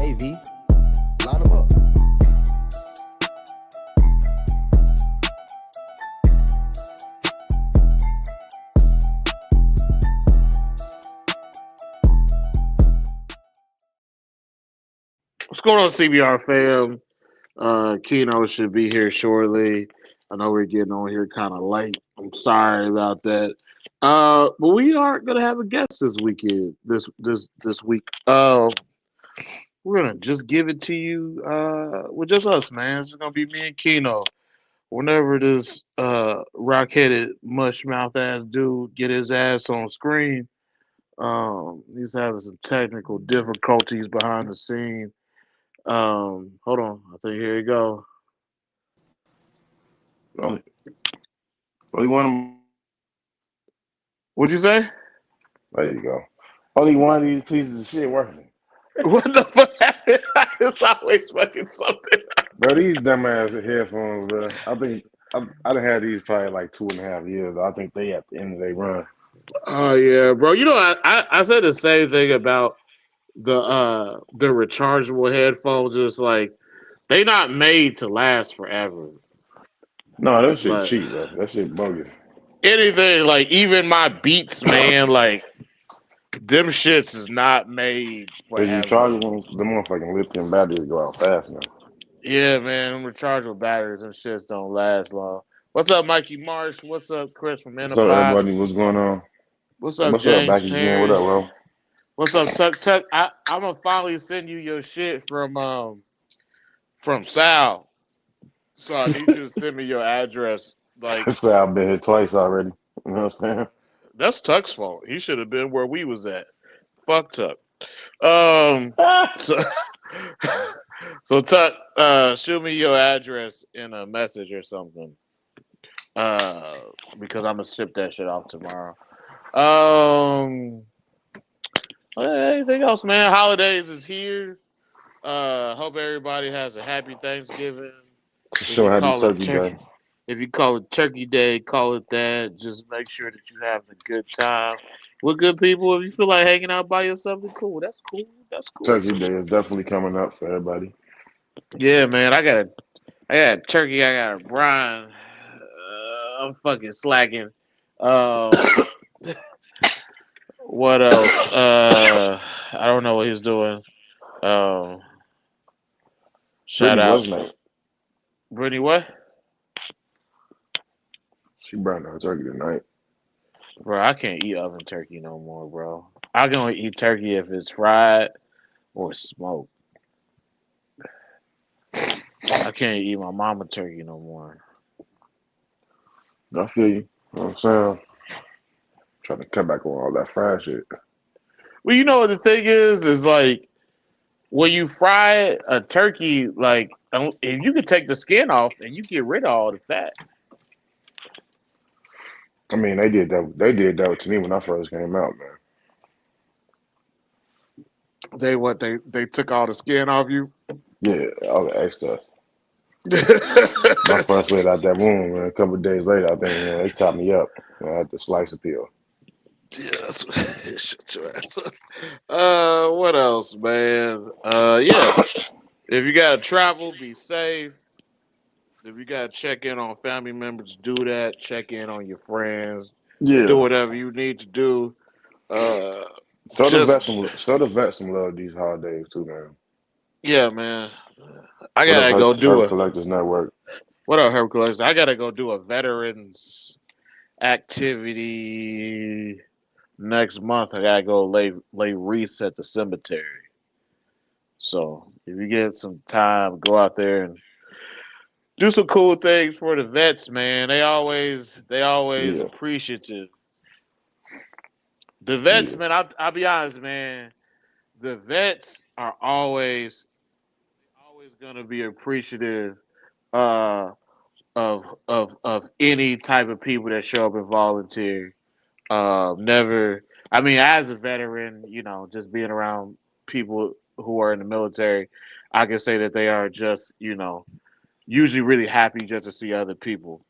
AV, line them up. What's going on, CBR fam? Keno should be here shortly. I know we're getting on here kind of late. I'm sorry about that. But we are gonna have a guest this weekend. This week. We're gonna just give it to you. With just us, man. It's gonna be me and Keno. Whenever this rock-headed mush mouth ass dude get his ass on screen, he's having some technical difficulties behind the scene. Hold on. I think here you go. Only, only one. What'd you say? There you go. Only one of these pieces of shit working. What the fuck happened? It's always fucking something. Bro, these dumbass headphones, bro. I done had these probably like 2.5 years. I think they at the end of their run. Oh yeah, bro. You know, I said the same thing about the rechargeable headphones. It's like they not made to last forever. No, that shit Like cheap, bro. That shit bogus. anything, like even my Beats, man, like them shits is not made Cause you forever. charge them, the motherfucking lithium batteries go out fast now. Yeah, man, them rechargeable batteries and shits don't last long. What's up, Mikey Marsh? What's up, Chris from What's up, everybody? Box? What's going on? What's up, What's up, James back again? What Perry? up, bro? What's up, Tuck Tuck? I'm gonna finally send you your shit from Sal. So I need you to send me your address. Like Say I've been here twice already. You know what I'm saying? that's Tuck's fault. He should have been where we was at. Fuck Tuck. Um, so so Tuck, shoot me your address in a message or something. Uh, because I'm gonna ship that shit off tomorrow. Um, anything else, man? Holidays is here. Hope everybody has a happy Thanksgiving. For If sure, you happy call it Turkey turkey, Day. if you call it Turkey Day, call it that. Just make sure that you have a good time with good people. If you feel like hanging out by yourself, then cool. That's cool. That's cool Turkey too. Day is definitely coming up for everybody. Yeah, man. I got a turkey. I got a brine. I'm fucking slacking. Um, what else? I don't know what he's doing. Um, shout Brittany out, was nice. Brittany. What? She burned her turkey tonight. Bro, I can't eat oven turkey no more, bro. I can only eat turkey if it's fried or smoked. I can't eat my mama turkey no more. I feel you. You know what I'm saying? Trying to cut back on all that fried shit. Well, you know what the thing is like when you fry a turkey, like if you could take the skin off and you get rid of all the fat. I mean, they did that. They did that to me when I first came out, man. They took all the skin off you. Yeah, all the excess. Yeah, My first laid out that wound, man. A couple of days later, I think they chopped me up. I had to slice a peel. that's what, shut your ass up. What else, man? Yeah. If you gotta travel, be safe. If you gotta check in on family members, do that. Check in on your friends. Do Yeah. whatever you need to do. Uh, Show just the vets some love these holidays too, man. yeah, man. I What up, gotta go do Herb a Collectors Network? what up, Herb Collectors? I gotta go do a veterans activity next month. I gotta go lay wreaths at the cemetery. So if you get some time, go out there and do some cool things for the vets, man. They always Yeah, appreciative. The vets, yeah, man. I'll be honest, man. The vets are always gonna be appreciative uh, of any type of people that show up and volunteer. Never. I mean, as a veteran, just being around people who are in the military, I can say that they are just, usually really happy just to see other people.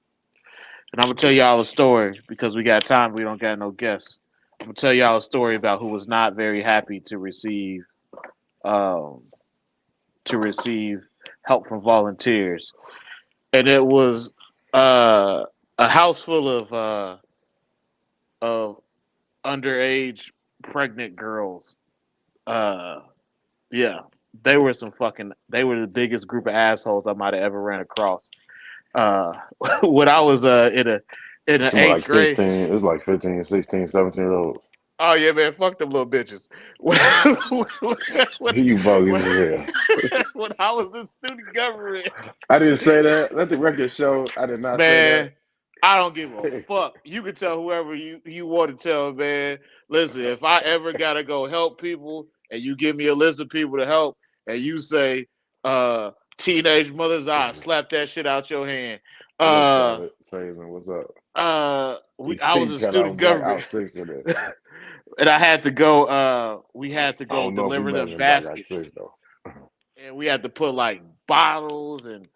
And I'm gonna tell y'all a story because we got time. We don't got no guests. I'm gonna tell y'all a story about who was not very happy to receive um, to receive help from volunteers, and it was a house full of underage pregnant girls. Uh, yeah, they were the biggest group of assholes I might have ever ran across. Uh, when I was in an Some eighth like grade. 16. It's like 15, 16, 17 year olds. Oh yeah, man, fuck them little bitches. When, when, You bogus when, as hell. when I was in student government, I didn't say that. Let the record show. I did not say that. man, I don't give a fuck. You can tell whoever you want to tell, man. Listen, if I ever gotta go help people, and you give me a list of people to help, and you say, teenage mothers, I slap that shit out your hand. What up, Uh, Solid? Phasing, what's up? I was He in cut student out Black government, Out 6 for this. and I had to go. We had to I go don't know if we deliver better them than Black Out baskets, 6, though. and we had to put like bottles and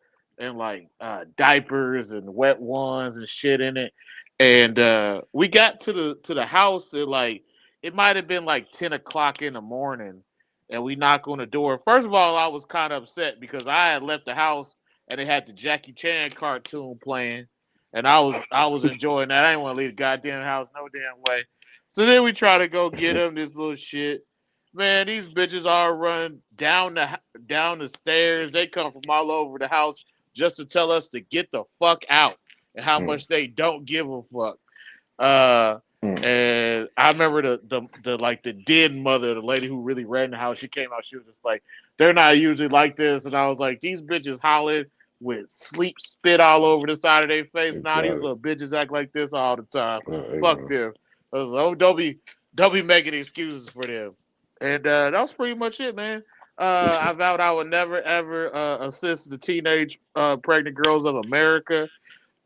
like diapers and wet ones and shit in it. And we got to the house at like it might have been like 10 o'clock in the morning, and we knock on the door. First of all, I was kind of upset because I had left the house and they had the Jackie Chan cartoon playing, and I was enjoying that. I didn't want to leave the goddamn house no damn way. So then we try to go get him this little shit. Man, these bitches all run down the stairs. They come from all over the house just to tell us to get the fuck out and how Mm, much they don't give a fuck. Uh, mm. and I remember the like the dead mother, the lady who really ran the house. She came out. She was just like, "They're not usually like this," and I was like, "These bitches hollered with sleep spit all over the side of their face. Now these Exotic. little bitches act like this all the time. Hey, Fuck man. them. I was like, oh, don't be making excuses for them." And that was pretty much it, man. I vowed I would never ever assist the teenage pregnant girls of America.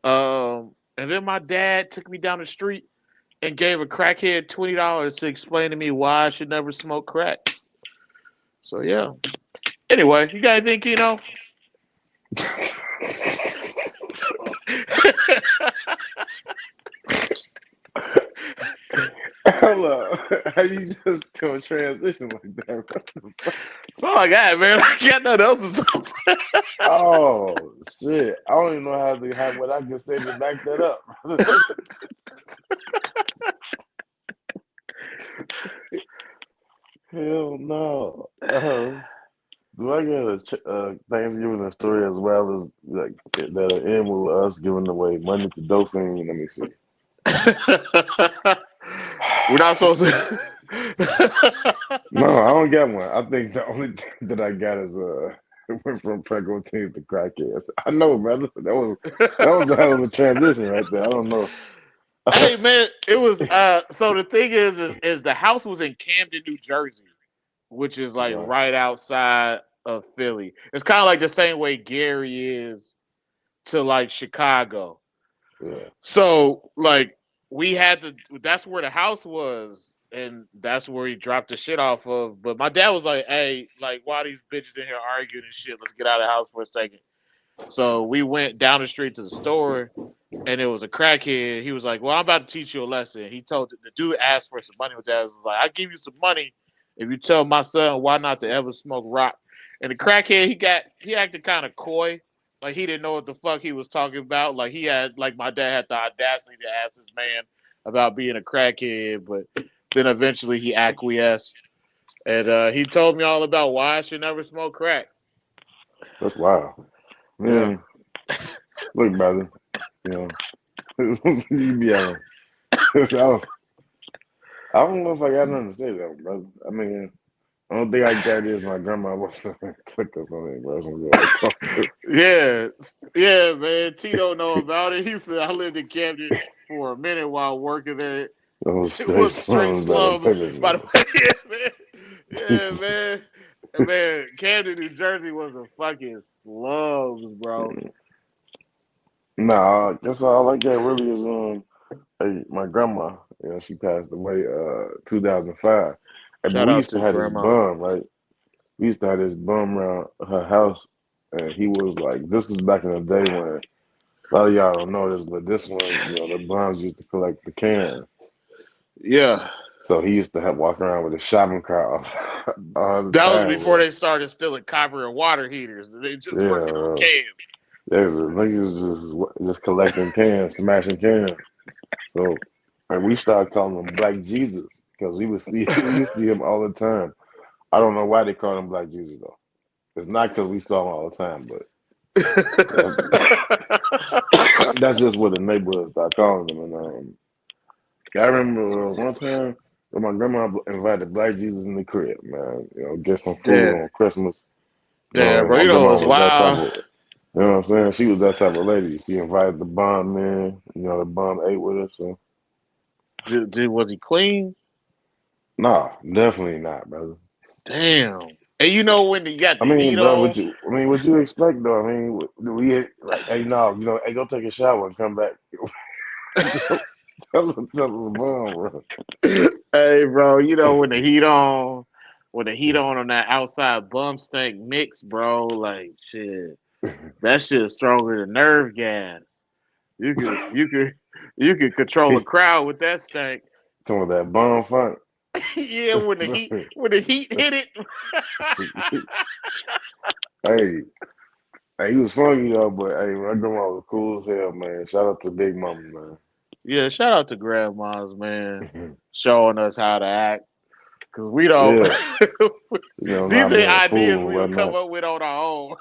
And then my dad took me down the street and gave a crackhead $20 to explain to me why I should never smoke crack. So yeah. Anyway, you got anything, Keno? Hello. How you just gonna transition like that? That's all I got, man. I got nothing else to say. Oh, shit. I don't even know how what I can say to back that up. Hell no. Do I get a Thanksgiving story as well as like that'll end with us giving away money to Dolphin? Let me see. We're not supposed to. No, I don't get one. I think the only thing that I got is went from Prego teams to crackheads. I know, brother. That was a hell of a transition right there. I don't know. Hey man, it was so the thing is the house was in Camden, New Jersey, which is like Right. right outside of Philly. It's kind of like the same way Gary is to like Chicago. Yeah. So like we had to that's where the house was and that's where he dropped the shit off of. But my dad was like, "Hey, like why these bitches in here arguing and shit? Let's get out of the house for a second." So we went down the street to the store and it was a crackhead. He was like, "Well, I'm about to teach you a lesson." He told the dude asked for some money. With that was like, "I give you some money if you tell my son why not to ever smoke rock." And the crackhead, he acted kind of coy, like he didn't know what the fuck he was talking about. Like he had like my dad had the audacity to ask his man about being a crackhead, but then eventually he acquiesced and he told me all about why I should never smoke crack. That's wild. Yeah. Man, look, brother. You know, you be having. I don't know if I got nothing to say though, brother. I mean, I don't think I got is my grandma was took us on it, bro. Yeah, yeah, man. T don't know about it. He said I lived in Camden for a minute while working there. Those It straight was straight slums that are slums, pillars, by the man. way. Yeah, man. Yeah, man. And, man, Camden, New Jersey was a fucking slums, bro. Nah, that's all I got really is hey, my grandma, she passed away 2005. But Shout we out used to to have this Grandma. bum, right? We used to have this bum around her house, and he was like, this is back in the day when a lot of y'all don't know this, but this one, the bums used to collect the cans. Yeah. So he used to have walk around with a shopping cart all the That was time, before bro. they started stealing copper and water heaters. They just Yeah, working on bro. cans. They was niggas just collecting cans, smashing cans. So, and we started calling him Black Jesus because we would see him all the time. I don't know why they call him Black Jesus though. It's not because we saw him all the time, but that's just what the neighborhood started calling him. And I remember one time when my grandma invited Black Jesus in the crib, man. You know, get some food Damn, on Christmas. You damn, know, bro. my You know grandma what's was that type wild? of, you know what I'm saying? She was that type of lady. She invited the bomb in. You know, the bomb ate with us. So, Was he clean? nah, definitely not, brother. Damn. And you know when you got I the mean, heat bro, on? what you expect though? I mean, we like, hey, no, you know, hey, go take a shower and come back. tell him the bomb, bro. Hey, bro. You know when the heat on, on that outside bum stank mix, bro. Like shit, that shit is stronger than nerve gas. You could, you could, you could control a He crowd with that stank. told that bomb funk. Yeah, when the heat hit it. Hey, hey, he was funny though, but hey, my grandma was cool as hell, man. Shout out to Big Mama, Yeah, shout out to grandmas, man, man. showing us how to act. Cause we don't. Yeah, you know, These not are being a ideas fool and we would come whatnot. up with on our own.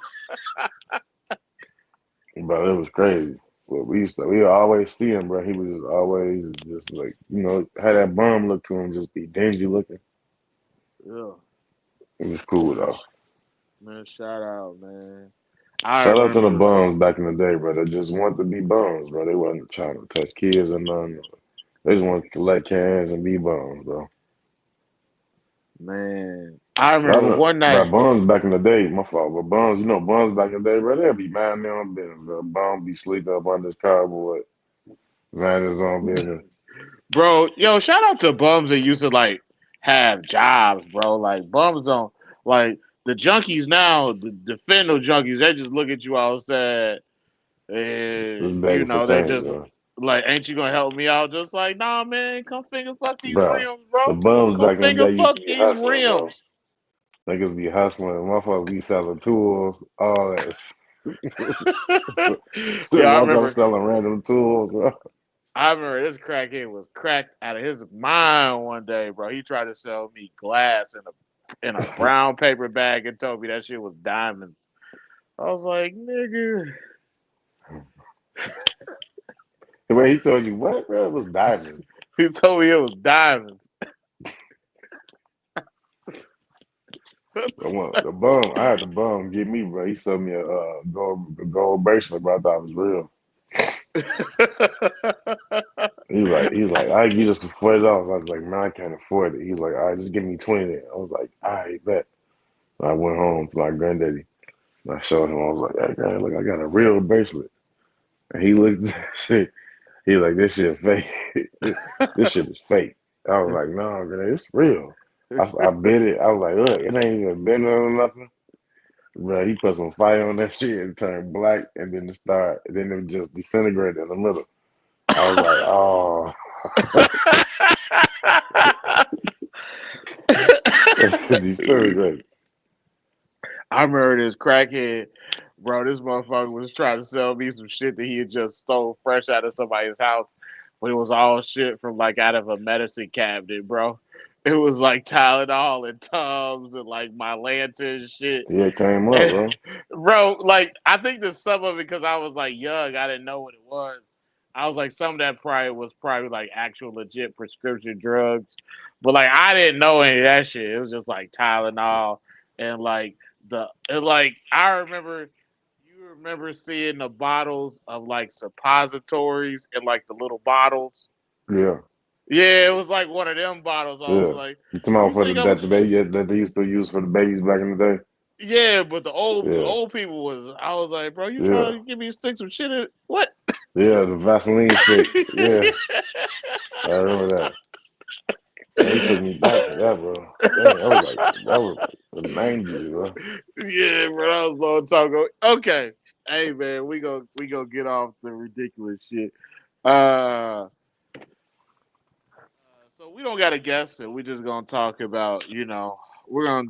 But it was crazy. But we always see him, bro. He was just always just like, you know, had that bum look to him, just be dingy looking. Yeah, It was cool man, though. man, shout out, man. I Shout out to the remember, bums back in the day, bro. They just wanted to be bums, bro. They wasn't trying to touch kids or nothing. They just wanted to collect cans and be bums, bro. man. I But I remember know, one bro, night. bums back in the day, my fault, but bums, you know, bums back in the day, bro, they'll be minding their own business, bro. Bum be sleeping up on this cardboard, minding his own business. Bro, yo, shout out to bums that used to like have jobs, bro. Like bums don't like the junkies now, the fentanyl junkies, they just look at you all sad Just and you begging for know, they change, just bro. like, ain't you gonna help me out? Just like, nah man, come finger fuck these Bro, rims, the bro. bums Come back in the finger day used fuck to be these hustling, bro. rims. Niggas be hustling, motherfuckers be selling tools, all that. Yeah, Still walk up selling random tools, bro. I remember this crackhead was cracked out of his mind one day, bro. He tried to sell me glass in a brown paper bag and told me that shit was diamonds. I was like, nigga. The way he told you what, bro, it was diamonds. He told me it was diamonds. The bum, I had the bum get me, bro. He sold me a gold bracelet, bro. I thought it was real. He's like, I give you just for $40. I was like, man, I can't afford it. He's like, all right, just give me 20 then. I was like, all right, bet. And I went home to my granddaddy and I showed him. I was like, hey, grand, look, I got a real bracelet. And he looked at that shit. He like, this shit fake. This shit is fake. I was like, no, man, it's real. I bit it. I was like, look, it ain't even been or nothing. Bro, he put some fire on that shit and turned black, and then then it just disintegrated in the middle. I was like, oh, it disintegrated. I remember this crackhead, bro. This motherfucker was trying to sell me some shit that he had just stole fresh out of somebody's house, but it was all shit from like out of a medicine cabinet, bro. It was like Tylenol and Tums and like my lantern shit. Yeah, it came up, And, bro. bro, like I think there's some of it because I was like young, I didn't know what it was. I was like, some of that probably was probably like actual legit prescription drugs, but like I didn't know any of that shit. It was just like Tylenol and like I remember. You remember seeing the bottles of like suppositories in like the little bottles? Yeah, Yeah, it was like one of them bottles. I was yeah. like, You talking about you for think I'm? that the baby that they used to use for the babies back in the Yeah, but the day? old people was. I was like, bro, you Yeah, yeah, trying to give me sticks of shit? What? yeah. The Vaseline stick. Yeah, I remember that. Man, he took me back to that, bro. Dang, that was like the '90s, bro. Yeah, bro, that was a long time ago. Okay, hey man, we go get off the ridiculous shit. Uh, so we don't got a guest, and we're just gonna talk about, we're gonna,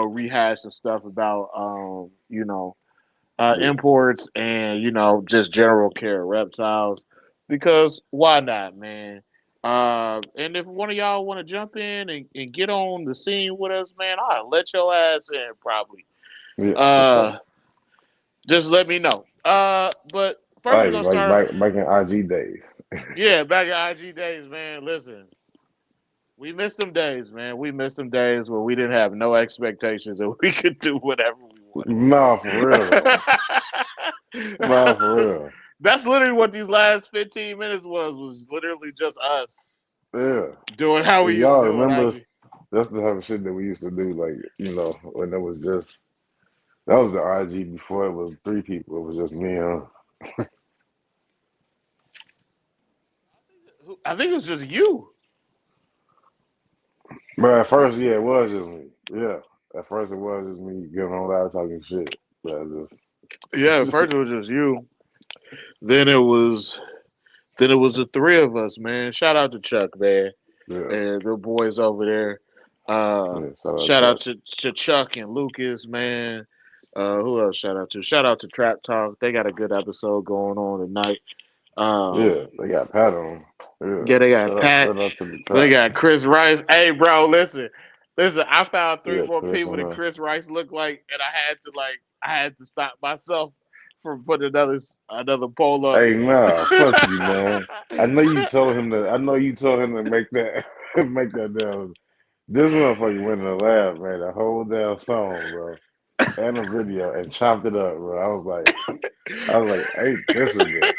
rehash some stuff about, Yeah, imports and just general care of reptiles, because why not, man? And if one of y'all want to jump in and get on the scene with us, man, I'll let your ass in probably. yeah, for Uh, sure. just let me know. But first we're Hey, gonna like start. back in IG days. Yeah, back in IG days, man. Listen, we missed them days, man. We missed them days where we didn't have no expectations and we could do whatever we Nah, for real though. Nah, wanted. for real. That's literally what these last 15 minutes was literally just us Yeah. doing how we And used to y'all do on remember IG. that's the type of shit that we used to do, like, when it was just that was the IG before it was three people. It was just me and I think it was just you. but at first, yeah, it was just me. Yeah. At first it was just me giving a lot of talking shit. But I Yeah, at just first it was just you. Then it was then it was the three of us, man. Shout out to Chuck, man, yeah, and the boys over there. Uh, yeah, shout out shout Chuck. out to Chuck and Lucas, man. Who else? Shout out to Trap Talk. They got a good episode going on tonight. Yeah, Um, they got Pat on. Yeah. yeah, they got Pat. Shout out to the They trap. got Chris Rice. Hey, bro, listen. I found three Yeah, more Chris people on that there. Chris Rice looked like, and I had to stop myself from putting another poll up. Hey, nah, fuck you, man. I know you told him to make that make that damn. This motherfucker went in the lab, man, the whole damn song, bro, and a video, and chopped it up, bro. I was like, ain't this a bitch?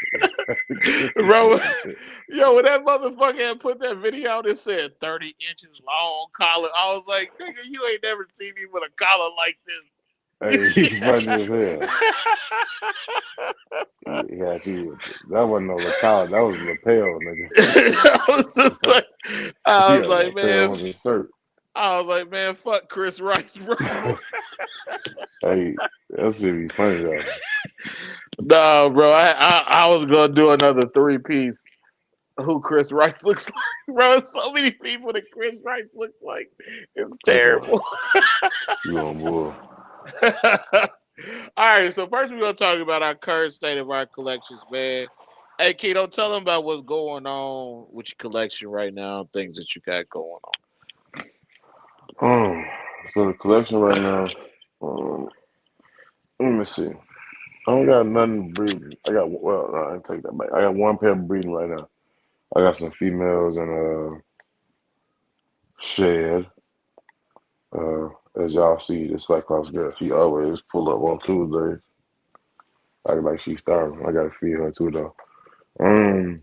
This is Bro, a bitch. yo, when that motherfucker had put that video out, it said 30 inches long collar. I was like, nigga, you ain't never seen me with a collar like Hey, this. he's funny as hell. He had you with it. That wasn't no lapel, that was lapel, nigga. I was just like, I He was had a like, lapel man, on his shirt. fuck Chris Rice, bro. Hey, that should be funny though. No, bro, I was gonna do another three piece. Who Chris Rice looks like, bro? So many people that Chris Rice looks like. It's That's all. terrible. You on board. All right, so first we're gonna talk about our current state of our collections, man. Hey, Keno, tell them about what's going on with your collection right now, things that you got going Um, so the collection right now, um, let me see. I don't got nothing breeding. I got well, no, I take that back. I got one pair breeding right now. I got some females in a shed. Uh, as y'all see, the Cyclops girl, she always pull up on Tuesdays. Like she's starving. I gotta feed her too though. Um,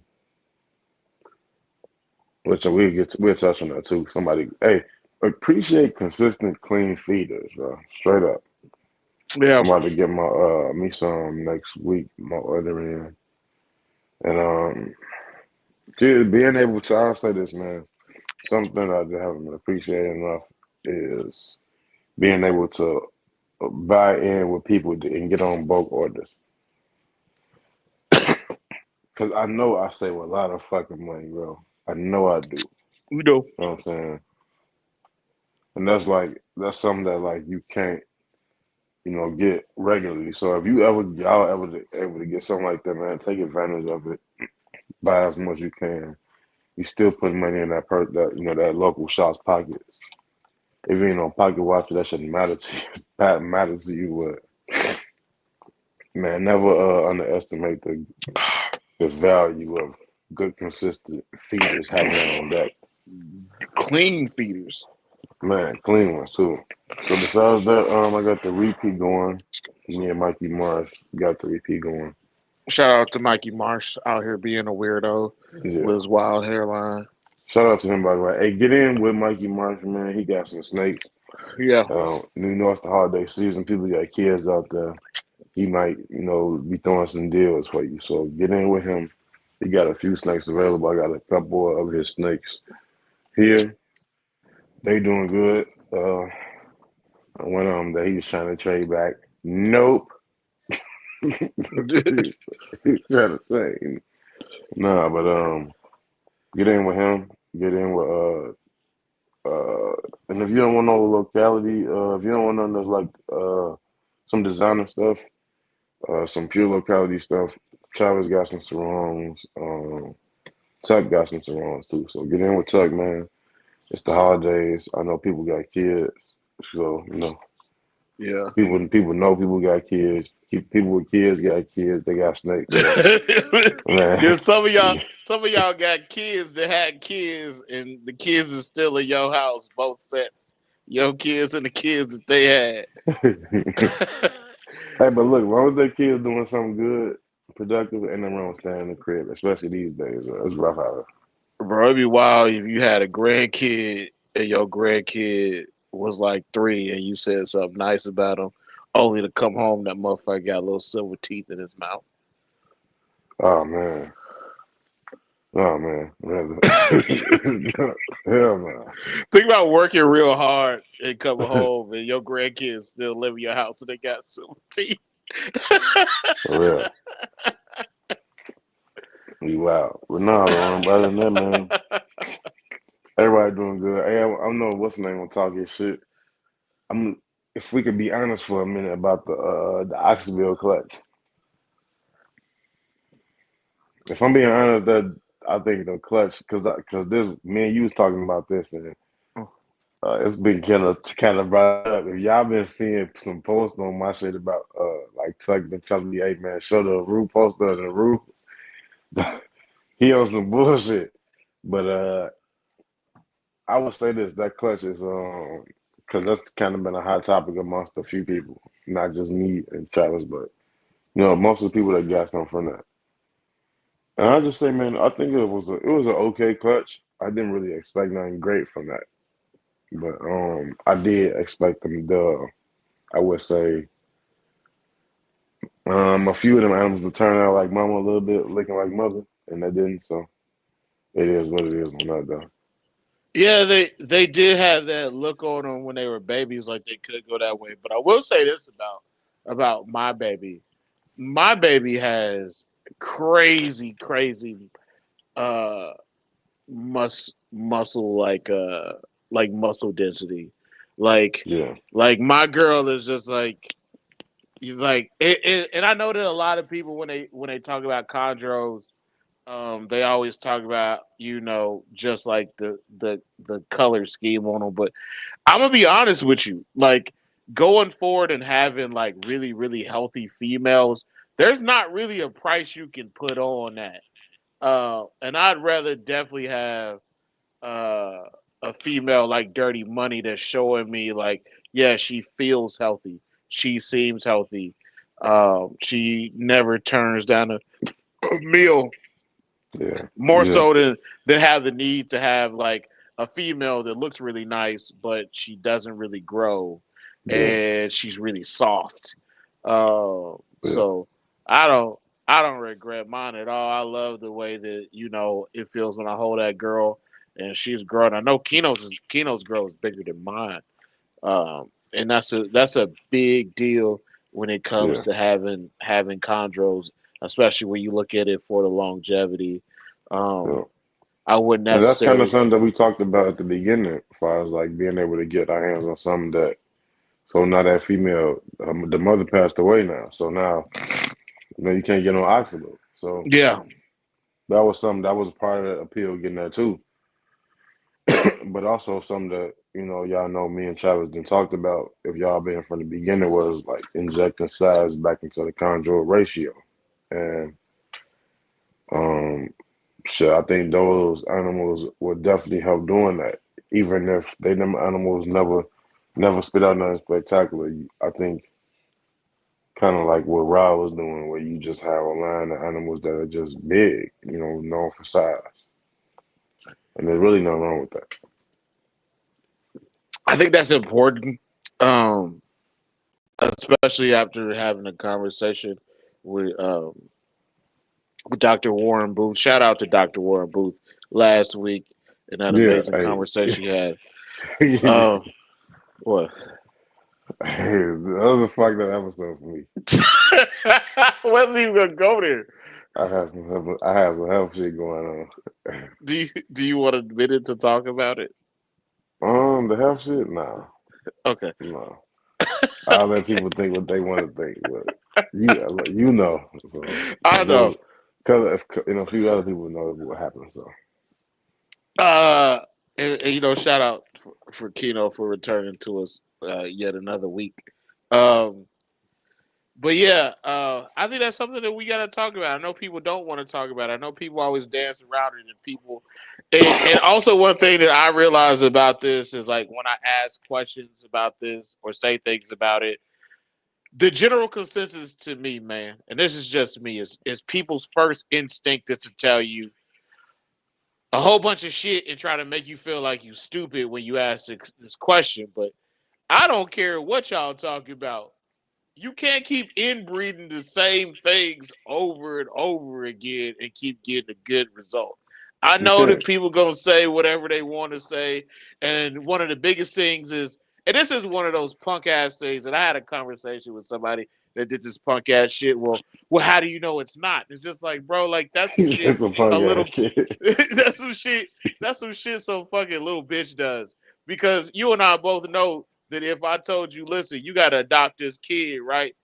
which we'll touch on that too. Somebody, hey, appreciate consistent clean feeders, bro. Straight up. on. Yeah, I'm about to get my me some next week, my order in. And just being able to I'll say this, man, something I just haven't been appreciated enough is being able to buy in with people and get on bulk orders. Cause I know I save a lot of fucking money, bro. I know I do. we do. You know what I'm saying? And that's something that like you can't, get regularly. So if y'all ever able to get something like that, man, take advantage of it. Buy as much as you can. You still put money in that local shop's pockets. If you ain't on pocket watch, that shouldn't matter to you. That matters to you, but man, never underestimate the value of good, consistent feeders having it on deck. Clean feeders. Man, clean ones too. So besides that, I got the repeat going. Me and Mikey Marsh got the repeat going. Shout out to Mikey Marsh out here being a weirdo Yeah. with his wild hairline. Shout out to him, by the way. Hey, get in with Mikey Marsh, man. He got some snakes. Yeah. It's the holiday season. People got kids out there. He might, be throwing some deals for you. So get in with him. He got a few snakes available. I got a couple of his snakes here. They doing good. One of them that he was trying to trade back. Nope. He's trying to say. Nah, but get in with him. Get in with and if you don't want no locality, if you don't want nothing that's like some designer stuff, some pure locality stuff, Travis got some sarongs. Tuck got some sarongs too. So get in with Tuck, man. It's the holidays. I know people got kids, so Yeah. people know people got kids. People with kids got kids. They got snakes. So man, Then some of y'all got kids that had kids, and the kids is still in your house. Both sets, your kids and the kids that they had. hey, but look, as long as their kids doing something good, productive, and they're wrong staying in the crib, especially these days. It's rough out Bro, it'd be wild if you had a grandkid and your grandkid was like 3 and you said something nice about him, only to come home that motherfucker got little silver teeth in his mouth. Oh man. Oh man. Hell no. Think about working real hard and coming home and your grandkids still live in your house and they got silver teeth. For real. You wow. But no, though, other than that, man, everybody doing good. Hey, I don't know what's the name on talking shit. I'm if we could be honest for a minute about the Oxville clutch. If I'm being honest, that I think the clutch because this me and you was talking about this and it's been kind of brought up. If y'all been seeing some posts on my shit about like Tuck been telling me, hey man, show the roof poster of the roof. He on some bullshit. But I would say this, that clutch is because that's kind of been a hot topic amongst a few people, not just me and Travis, but most of the people that got something from that. And I just say, man, I think it was an okay clutch. I didn't really expect nothing great from that, but I did expect them to. I would say a few of them animals would turn out like mama a little bit, looking like mother, and they didn't. So it is what it is on that though. Yeah, they did have that look on them when they were babies, like they could go that way. But I will say this about my baby. My baby has crazy, crazy uh muscle like muscle density. Like Yeah, like my girl is just like and I know that a lot of people when they talk about chondros, they always talk about just like the color scheme on them. But I'm gonna be honest with you, like going forward and having like really really healthy females, there's not really a price you can put on that. And I'd rather definitely have uh, a female like Dirty Money that's showing me like, yeah, she feels healthy, she seems healthy, she never turns down a meal, yeah, more yeah, so than have the need to have like a female that looks really nice but she doesn't really grow yeah, and she's really soft. uh, yeah, so I don't regret mine at all. I love the way that it feels when I hold that girl and she's growing. I know Keno's girl is bigger than mine, and that's a big deal when it comes yeah, to having chondros, especially when you look at it for the longevity. yeah. Um, I wouldn't And that's kind of necessarily. something that we talked about at the beginning, as far as like being able to get our hands on something that. So now that female, the mother passed away now. So now, you can't get no oxalate. So Yeah, that was something that was part of the appeal getting that too. But also something that, y'all know me and Travis done talked about, if y'all been from the beginning, was like injecting size back into the chondro ratio. And um shit, I think those animals would definitely help doing that. Even if them animals never spit out nothing spectacular. I think kind of like what Rob was doing, where you just have a line of animals that are just big, known for size. And there's really nothing wrong with that. I think that's important, um, especially after having a conversation with Dr. Warren Booth. Shout out to Dr. Warren Booth last week and that Yeah, amazing hey, conversation he had. hey, Uh, what? that was a fucked up episode for me. Wasn't even gonna go there. I have some health shit going on. Do you want a minute to talk about it? The health shit, nah, Okay. no. I'll let people think what they want to think, but you know, so I know. because a few other people know what happened. So Uh, and shout out for Keno for returning to us yet another week. Um, but yeah, I think that's something that we got to talk about. I know people don't want to talk about it. I know people always dance around it, and and also one thing that I realized about this is like when I ask questions about this or say things about it, the general consensus to me, man, and this is just me, is people's first instinct is to tell you a whole bunch of shit and try to make you feel like you stupid when you ask this question. But I don't care what y'all talking about. You can't keep inbreeding the same things over and over again and keep getting a good result. I you know that can't. people gonna say whatever they want to say, and one of the biggest things is, and this is one of those punk ass things. And I had a conversation with somebody that did this punk ass shit. Well, how do you know it's not? It's just like, bro, like that's some He's shit. just some punk A ass little, shit. that's some shit. That's some shit. Some fucking little bitch does because you and I both know that if I told you, listen, you got to adopt this kid, right?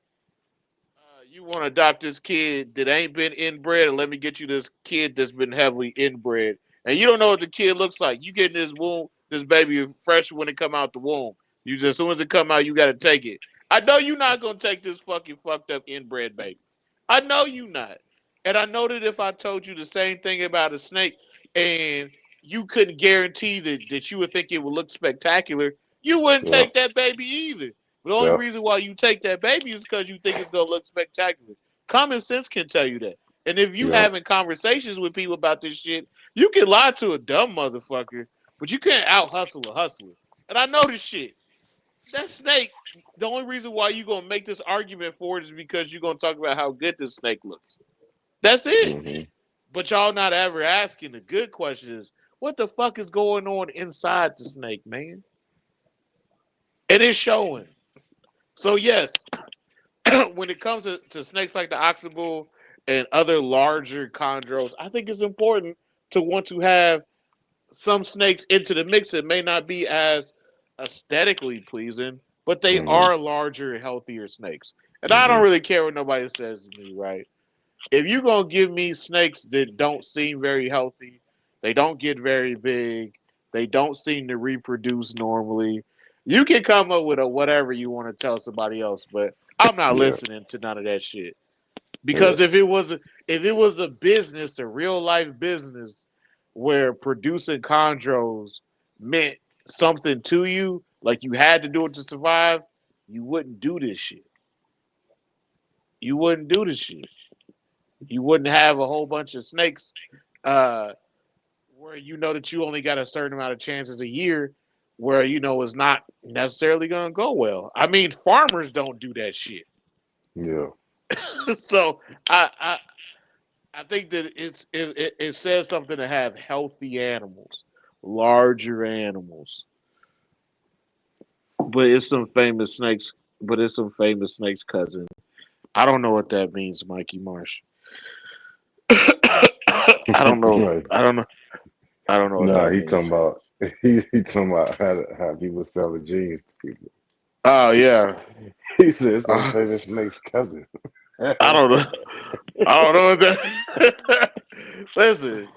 You want to adopt this kid that ain't been inbred, and let me get you this kid that's been heavily inbred. And you don't know what the kid looks like. You get in this womb, this baby fresh when it come out the womb. You just as soon as it come out, you got to take it. I know you're not gonna take this fucking fucked up inbred baby. I know you not. And I know that if I told you the same thing about a snake, and you couldn't guarantee that you would think it would look spectacular, you wouldn't Yep, take that baby either. The only yep, reason why you take that baby is because you think it's gonna look spectacular. Common sense can tell you that. And if you yep. having conversations with people about this shit, you can lie to a dumb motherfucker, but you can't out hustle a hustler. And I know this shit. That snake, the only reason why you gonna make this argument for it is because you're gonna talk about how good this snake looks. That's it. Hmm. But y'all not ever asking the good question is what the fuck is going on inside the snake, man? It is showing. So yes, when it comes to snakes like the oxybul and other larger chondros, I think it's important to want to have some snakes into the mix that may not be as aesthetically pleasing, but they Hmm. are larger, healthier snakes. And I don't Hmm. really care what nobody says to me, right? If you're gonna give me snakes that don't seem very healthy, they don't get very big, they don't seem to reproduce normally, you can come up with a whatever you want to tell somebody else, but I'm not Yeah, listening to none of that shit. yeah, Because if it was a business, a real life business, where producing chondros meant something to you, like you had to do it to survive, you wouldn't do this shit. You wouldn't do this shit. You wouldn't have a whole bunch of snakes uh, where you know that you only got a certain amount of chances a year where you know it's not necessarily going to go well. I mean, farmers don't do that shit. yeah. So I I think that it says something to have healthy animals, larger animals. But it's some famous snakes. But it's some famous snakes cousin. I don't know what that means, Mikey Marsh. I don't know. Right. I don't know. I don't know what Nah, that he talking means. about he talking about how people sell the jeans to people. Oh yeah. He said some Uh, famous snake's cousin. I don't know. I don't know what that. Listen.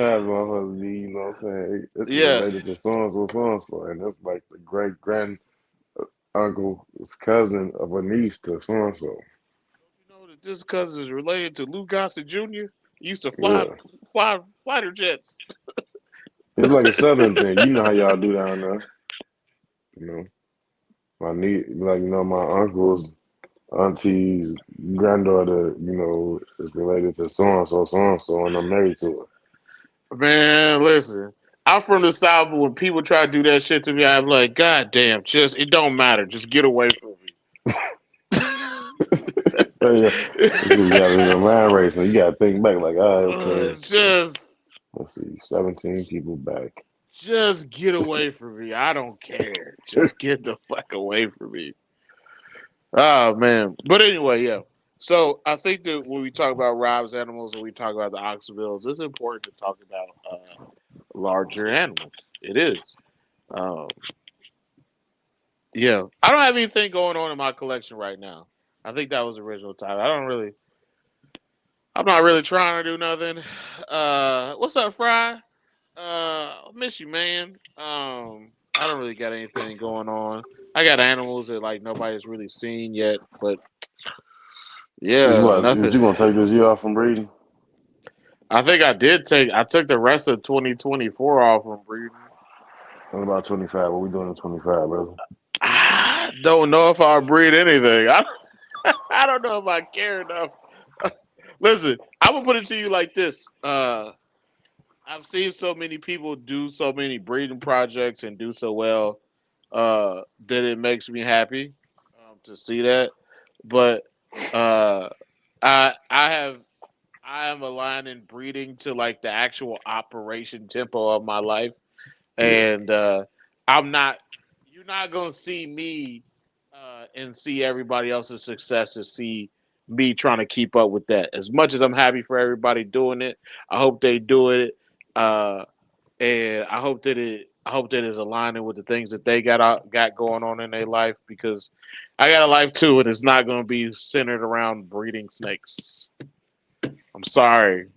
How motherfuckers be, you know what I'm saying? This is Yeah. related to so and so, and that's like the great grand uncle's cousin of a niece to so and so. You know that this cousin is related to Lou Gossett Jr. He used to fly Yeah. fighter jets. It's like a southern thing. You know how y'all do down there. You know. My niece, like, my uncle's auntie's granddaughter, is related to so and so, and I'm married to Man, listen. I'm from the South, but when people try to do that shit to me, I'm like, God damn, just it don't matter. Just get away from her. Yeah. It's because you got to me. a mind race, and you got to think back, like, all right, okay, Just let's see, 17 people back. just get away from me. I don't care. Just get the fuck away from me. Oh man. But anyway, yeah. So I think that when we talk about Rob's animals and we talk about the oxabills, it's important to talk about larger animals. It is. Um, yeah, I don't have anything going on in my collection right now. I think that was the original title. I'm not really trying to do nothing. What's up, Fry? Miss you, man. I don't really got anything going on. I got animals that like nobody's really seen yet, but yeah, What nothing. you gonna take this year off from breeding? I think I did take. I took the rest of 2024 off from breeding. What about 25? What we doing in 25, brother? I don't know if I'll breed anything. I don't know if I care enough. Listen, I'm gonna put it to you like this. I've seen so many people do so many breeding projects and do so well that it makes me happy to see that. But uh, I have I am aligning breeding to like the actual operation tempo of my life, Yeah. and I'm not. You're not gonna see me and see everybody else's success and see me trying to keep up with that. As much as I'm happy for everybody doing it, I hope they do it, uh, and I hope that is aligning with the things that they got going on in their life because I got a life too, and it's not going to be centered around breeding snakes. I'm sorry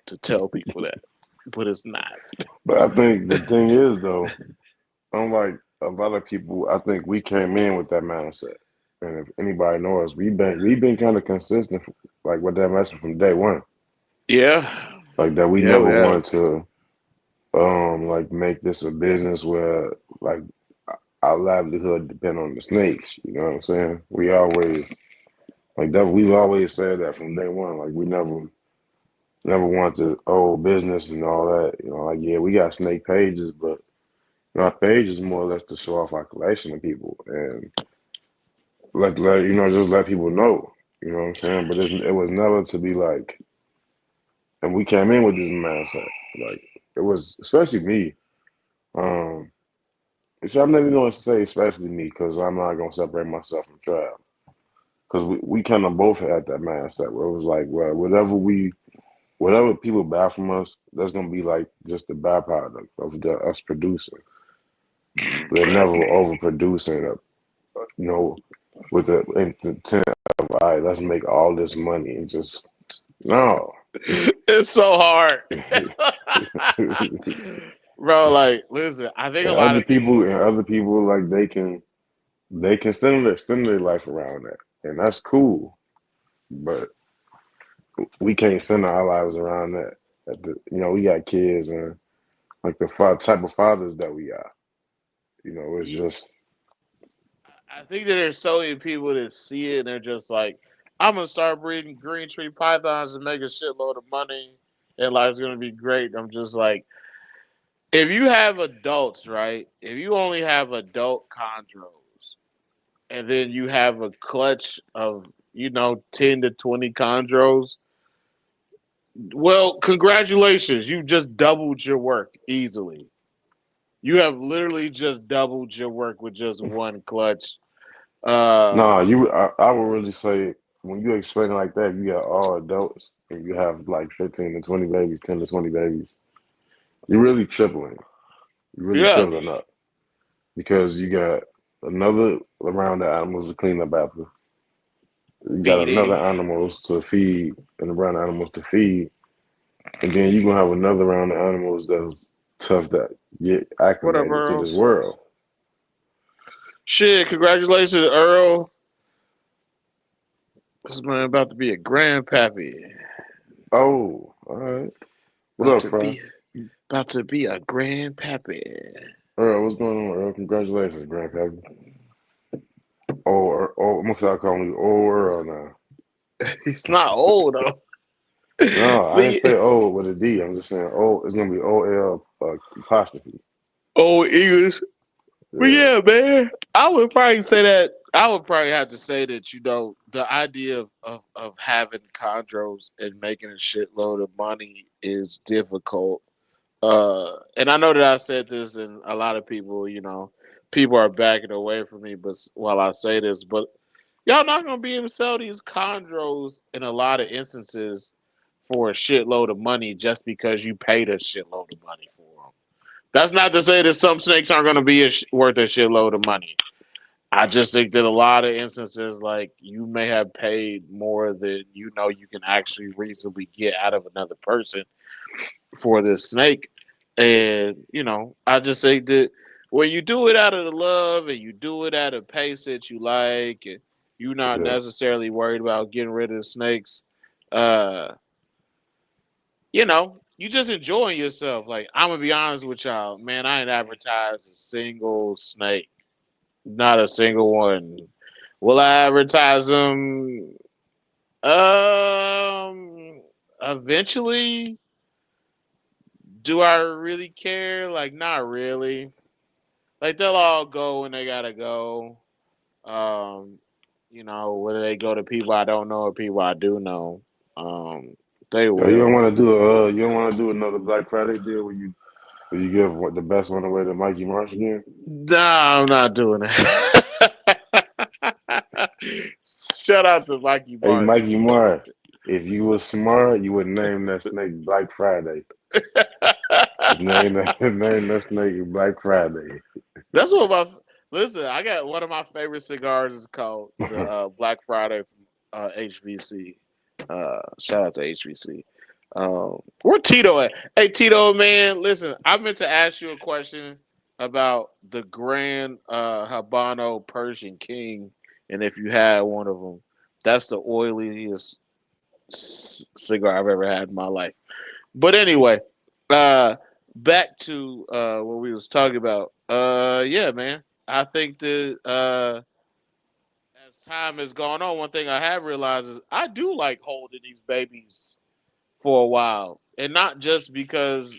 to tell people that, but it's not. But I think the thing is though, unlike a lot of people, I think we came in with that mindset. And if anybody knows, we've been kind of consistent, like with that mindset from day one. Yeah, Like that, we yeah, never we have. wanted to, like make this a business where like our livelihood depend on the snakes. You know what I'm saying? We always like that. We've always said that from day one. Like we never wanted to own business and all that. You know, like yeah, we got snake pages, but our page is more or less to show off our collection to people and just let people know. You know what I'm saying? But it was never to be like, and we came in with this mindset. Like it was, especially me. Um, which I'm never going to say, especially me, because I'm not going to separate myself from Trav. Because we kind of both had that mindset where it was like, well, whatever people buy from us, that's going to be like just the byproduct of us producing. We're never overproducing, you know, with the intent of, all right, let's make all this money and just, no. It's so hard, and bro. Like, listen, I think a lot of people. other people, like, they can send their life around that. And that's cool. But we can't send our lives around that. We got kids and like the type of fathers that we are. It's just I think that there's so many people that see it and they're just like, I'm gonna start breeding green tree pythons and make a shitload of money and life's gonna be great. I'm just like, if you have adults, right? If you only have adult chondros and then you have a clutch of 10 to 20 chondros, well, congratulations, you just doubled your work easily. You have literally just doubled your work with just one clutch. Uh, no. I would really say when you explain it like that, you got all adults and you have like 15 to 20 babies, 10 to 20 babies. You're really tripling. You're really yeah, tripling up because you got another round of animals to clean up after. You got another feeding, animals to feed and a round of animals to feed, and then you're gonna have another round of animals that's tough that get whatever acclimated to this else. world. Shit, congratulations, Earl. This man about to be a grandpappy. Oh, all right. What About up, to Fry? be about to be a grandpappy. Earl, what's going on, Earl? Congratulations, Grandpa. I'm gonna start calling you old Earl now. He's not old though. No, I But didn't say old with a D. I'm just saying old. It's gonna be OL apostrophe. old English. But Yeah. yeah, man. I would probably say that I would probably have to say that, the idea of having chondros and making a shitload of money is difficult. And I know that I said this, and a lot of people, people are backing away from me. But while I say this, but Y'all not gonna be able to sell these chondros in a lot of instances for a shitload of money just because you paid a shitload of money for them. That's not to say that some snakes aren't gonna be worth a shitload of money. I just think that a lot of instances, like you may have paid more than you know you can actually reasonably get out of another person for this snake. And, I just think that when you do it out of the love and you do it at a pace that you like, and you're not Yeah. necessarily worried about getting rid of the snakes, uh, you just enjoying yourself. Like, I'm going to be honest with y'all, man, I ain't advertised a single snake, not a single one. Will I advertise them? Um, Eventually. Do I really care? Like, not really. Like, they'll all go when they gotta go. Um, whether they go to people I don't know or people I do know, they Yo, you don't will. want to do you don't want to do another Black Friday deal where you give the best one away to Mikey Marsh again? Nah, I'm not doing that. Shout out to Mikey Hey, Marsh. Mikey Marsh, if you were smart, you would name that snake Black Friday. Name that snake Black Friday. That's what my listen. I got one of my favorite cigars is called the Black Friday from HBC. Shout out to HBC. Where Tito at? Hey Tito, man, listen. I meant to ask you a question about the Grand Habano Persian King, and if you had one of them. That's the oiliest cigar I've ever had in my life. But anyway, uh, back to what we was talking about. Yeah, man. I think that as time has gone on, one thing I have realized is I do like holding these babies for a while, and not just because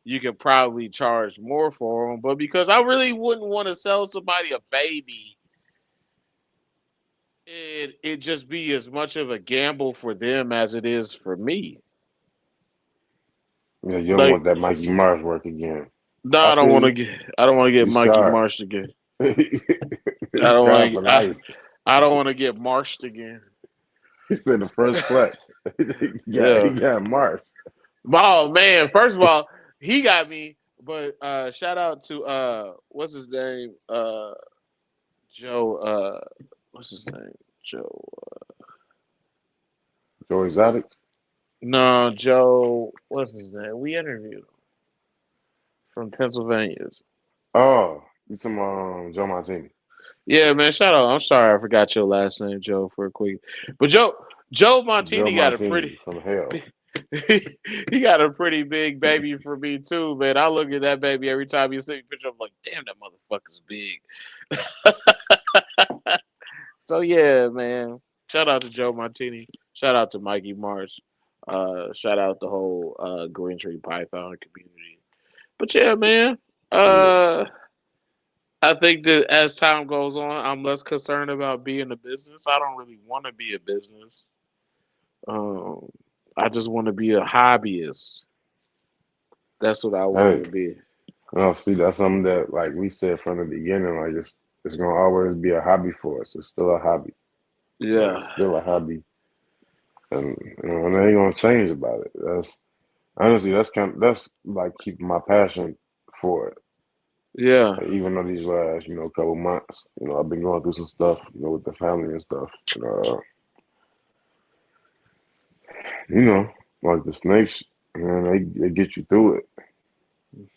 you could probably charge more for them, but because I really wouldn't want to sell somebody a baby and it just be as much of a gamble for them as it is for me. Yeah, you don't Like, want that Mikey Marsh work again. no, I feel you. I don't want to get You Mikey scarred. Marsh again. I You don't scarred want for to. life. I don't want to get marshed again. He's in the first clutch. Yeah. He got Marsh. Oh man. First of all, he got me. But shout out to what's his name? Joe. What's his name? Joe. Joe Exotic. No, Joe. What's his name? We interviewed him from Pennsylvania. Oh, you some Joe Montini. Yeah, man. Shout out. I'm sorry, I forgot your last name, Joe, for a quick. But Joe Joe Montini got a pretty. Montini from hell. He got a pretty big baby for me too, man. I look at that baby every time you see a picture. I'm like, damn, that motherfucker's big. So yeah, man. Shout out to Joe Montini. Shout out to Mikey Marsh. Shout out the whole Green Tree Python community. But yeah, man. Yeah. Uh, I think that as time goes on, I'm less concerned about being a business. I don't really want to be a business. Um, I just want to be a hobbyist. That's what I want Hey, to be. no, see, that's something that like we said from the beginning. Like it's gonna always be a hobby for us. It's still a hobby. Yeah, It's still a hobby, and and they ain't gonna change about it. That's honestly that's like keeping my passion for it. yeah, Like, even though these last couple months, I've been going through some stuff, with the family and stuff. You know, like the snakes, man, they get you through it.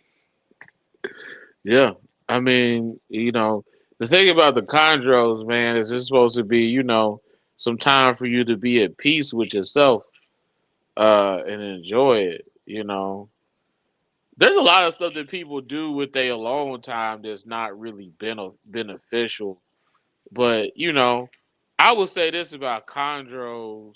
yeah. I mean, the thing about the chondros, man, is it's supposed to be, some time for you to be at peace with yourself, and enjoy it. There's a lot of stuff that people do with their alone time that's not really beneficial. But I would say this about chondros.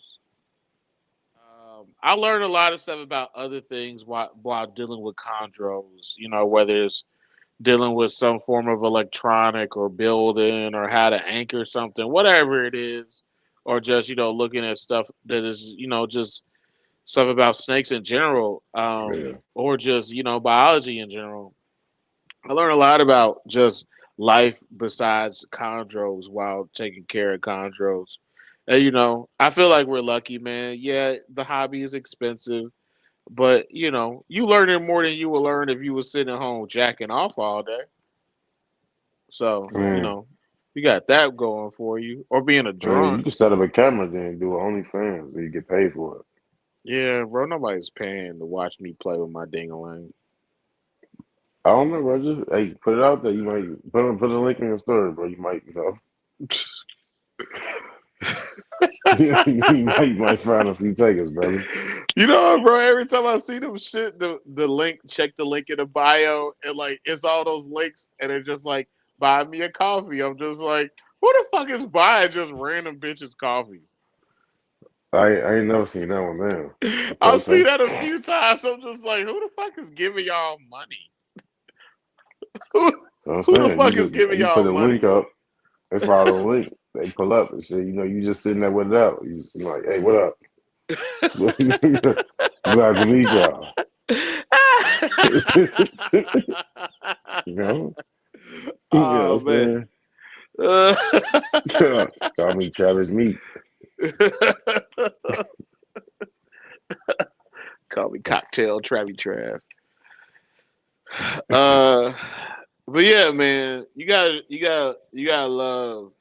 I learned a lot of stuff about other things while dealing with chondros. Whether it's dealing with some form of electronic or building or how to anchor something, whatever it is, or just looking at stuff that is just stuff about snakes in general, Yeah, or just biology in general. I learned a lot about just life besides chondros while taking care of chondros. And I feel like we're lucky, man. Yeah, the hobby is expensive, but you learning more than you would learn if you was sitting at home jacking off all day. So, Man, you got that going for you, or being a man, you drunk. can set up a camera then and do OnlyFans, and you get paid for it. Yeah, bro, nobody's paying to watch me play with my dingaling. I don't know, bro. Just hey, put it out there. You might put a link in your story, bro. You might, you might find a few takers, brother. Bro, every time I see them shit, the link, check the link in the bio, and like it's all those links, and it's just like buy me a coffee. I'm just like, who the fuck is buying just random bitches coffees? I ain't never seen that one, man. I've Okay, seen okay. that a few times. I'm just like, who the fuck is giving y'all money? who, So I'm who the saying fuck is giving you put y'all a link money? up. They follow the link. They pull up and shit. You just sitting there with it out. You just like, hey, what up? Glad to meet y'all. you know, you know Oh what man. I'm saying? Call me Travis Meat. Call me cocktail Travy Trav. Uh, but yeah, man, you gotta love,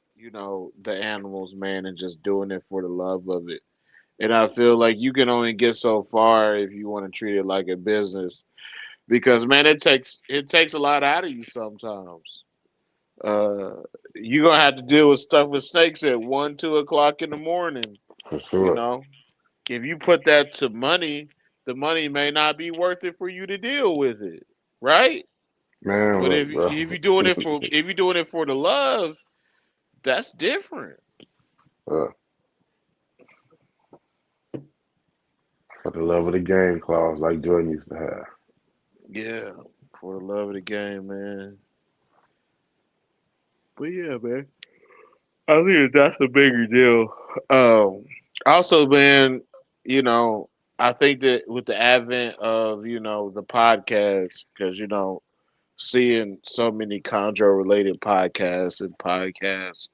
the animals, man, and just doing it for the love of it. And I feel like you can only get so far if you want to treat it like a business, because man, it takes a lot out of you sometimes. Uh, you're gonna have to deal with stuff with snakes at 1, 2 o'clock in the morning. For You sure. know, if you put that to money, the money may not be worth it for you to deal with it, right? Man, But look, if bro. if you're doing it for the love, that's different. uh, for the love of the game clause, like Jordan used to have. Yeah, for the love of the game, man. But yeah, man, I think that's a bigger deal. Um, Also, man, you know, I think that with the advent of the podcast, because seeing so many chondro related podcasts and podcast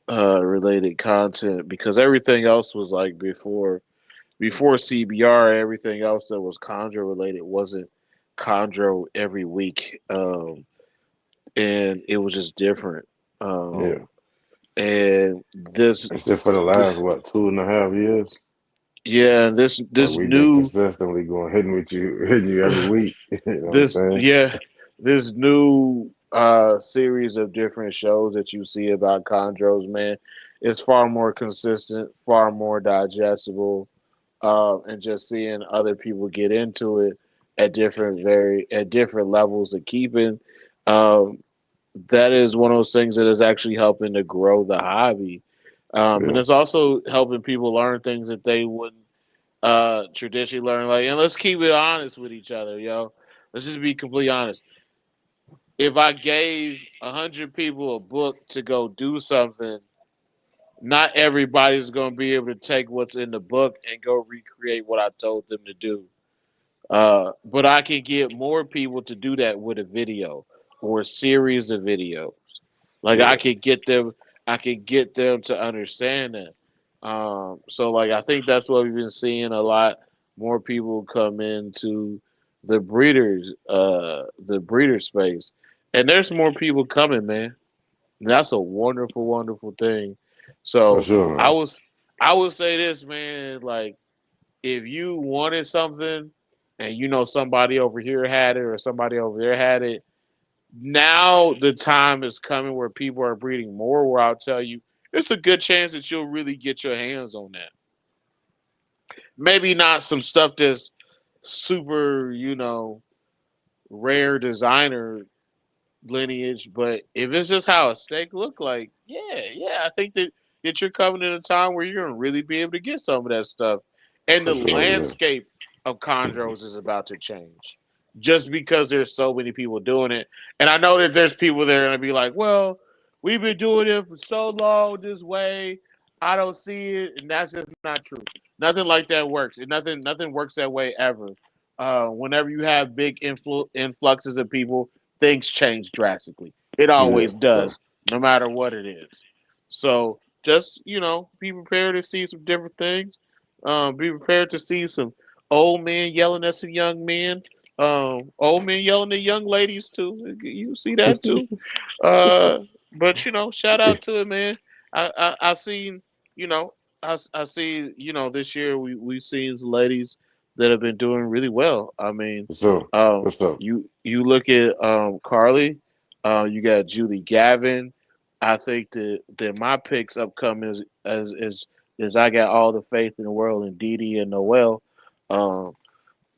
related content, because everything else was like before CBR, everything else that was chondro related wasn't chondro every week, and it was just different. Yeah. Um, and this, Except for the last, this, what, 2.5 years? yeah, this Like this we've been new consistently hitting you every week. You know what this I'm saying? yeah this new series of different shows that you see about chondros, man, is far more consistent, far more digestible, and just seeing other people get into it at different levels of keeping, um, that is one of those things that is actually helping to grow the hobby, and Yeah, it's also helping people learn things that they wouldn't traditionally learn. Like, and let's keep it honest with each other, yo. Let's just be completely honest. If I gave 100 people a book to go do something, not everybody's going to be able to take what's in the book and go recreate what I told them to do. But I can get more people to do that with a video or a series of videos. Like yeah, I could get them to understand that. So like I think that's what we've been seeing a lot more people come into the breeder space, and there's more people coming, man. And that's a wonderful, wonderful thing. for So sure, I man. was I would say this, man, like if you wanted something and somebody over here had it or somebody over there had it, now the time is coming where people are breeding more, where I'll tell you it's a good chance that you'll really get your hands on that. Maybe not some stuff that's super, rare designer lineage, but if it's just how a steak look like, yeah, I think that you're coming in a time where you're gonna really be able to get some of that stuff, and For the sure, yeah. landscape of chondros is about to change, just because there's so many people doing it. And I know that there's people that are gonna be like, well, we've been doing it for so long this way, I don't see it, and that's just not true. Nothing like that works, and nothing works that way ever. Whenever you have big influxes of people, things change drastically. It Yeah. always So does, no matter what it is. So just be prepared to see some different things. Be prepared to see some old men yelling at some young men. Old men yelling at young ladies too. You see that too. Uh, but shout out to it, man. I seen, you know, I see, this year we've seen ladies that have been doing really well. I mean, what's up? What's up? you look at Carly, you got Julie Gavin. I think that my picks upcoming is I got all the faith in the world in Dee Dee and Noelle. Um,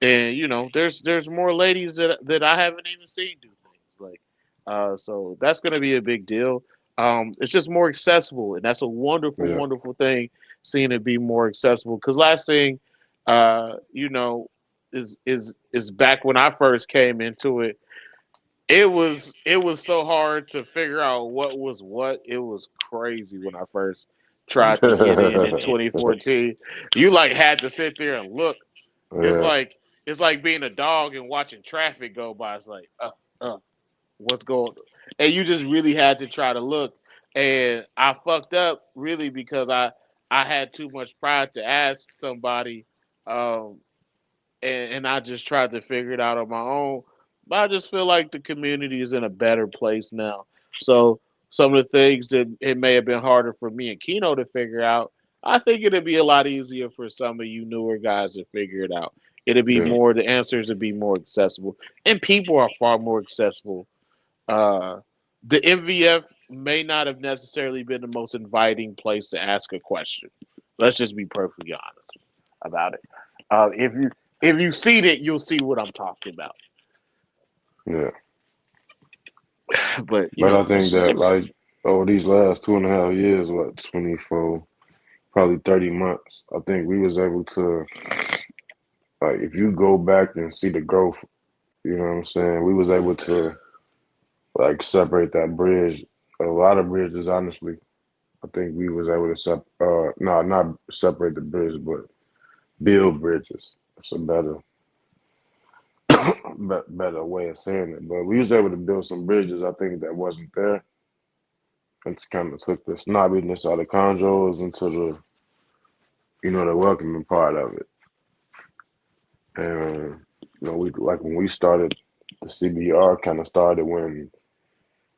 and there's more ladies that I haven't even seen do things like so that's going to be a big deal. It's just more accessible, and that's a wonderful Yeah. wonderful thing, seeing it be more accessible, because last thing uh you know is back when I first came into it. It was so hard to figure out what was what. It was crazy when I first tried to get in 2014. You like had to sit there and look. it's Yeah. like it's like being a dog and watching traffic go by. It's like, uh, what's going? And you just really had to try to look. And I fucked up really because I had too much pride to ask somebody, um, and I just tried to figure it out on my own. But I just feel like the community is in a better place now. So some of the things that it may have been harder for me and Keno to figure out, I think it'd be a lot easier for some of you newer guys to figure it out. It'd be Yeah. more, the answers would be more accessible, and people are far more accessible. Uh, the MVF may not have necessarily been the most inviting place to ask a question. Let's just be perfectly honest about it. If you see it, you'll see what I'm talking about. Yeah. But But I it's think just that like over these last 2.5 years, what 24, probably 30 months, I think we was able to like if you go back and see the growth, you know what I'm saying? We was able to like separate that bridge. A lot of bridges, honestly. I think we was able to no, not separate the bridge, but build bridges. It's a better way of saying it. But we was able to build some bridges. I think that wasn't there. It's kind of took the snobbiness out of Chondros into the welcoming part of it. And we like when we started, the CBR kind of started when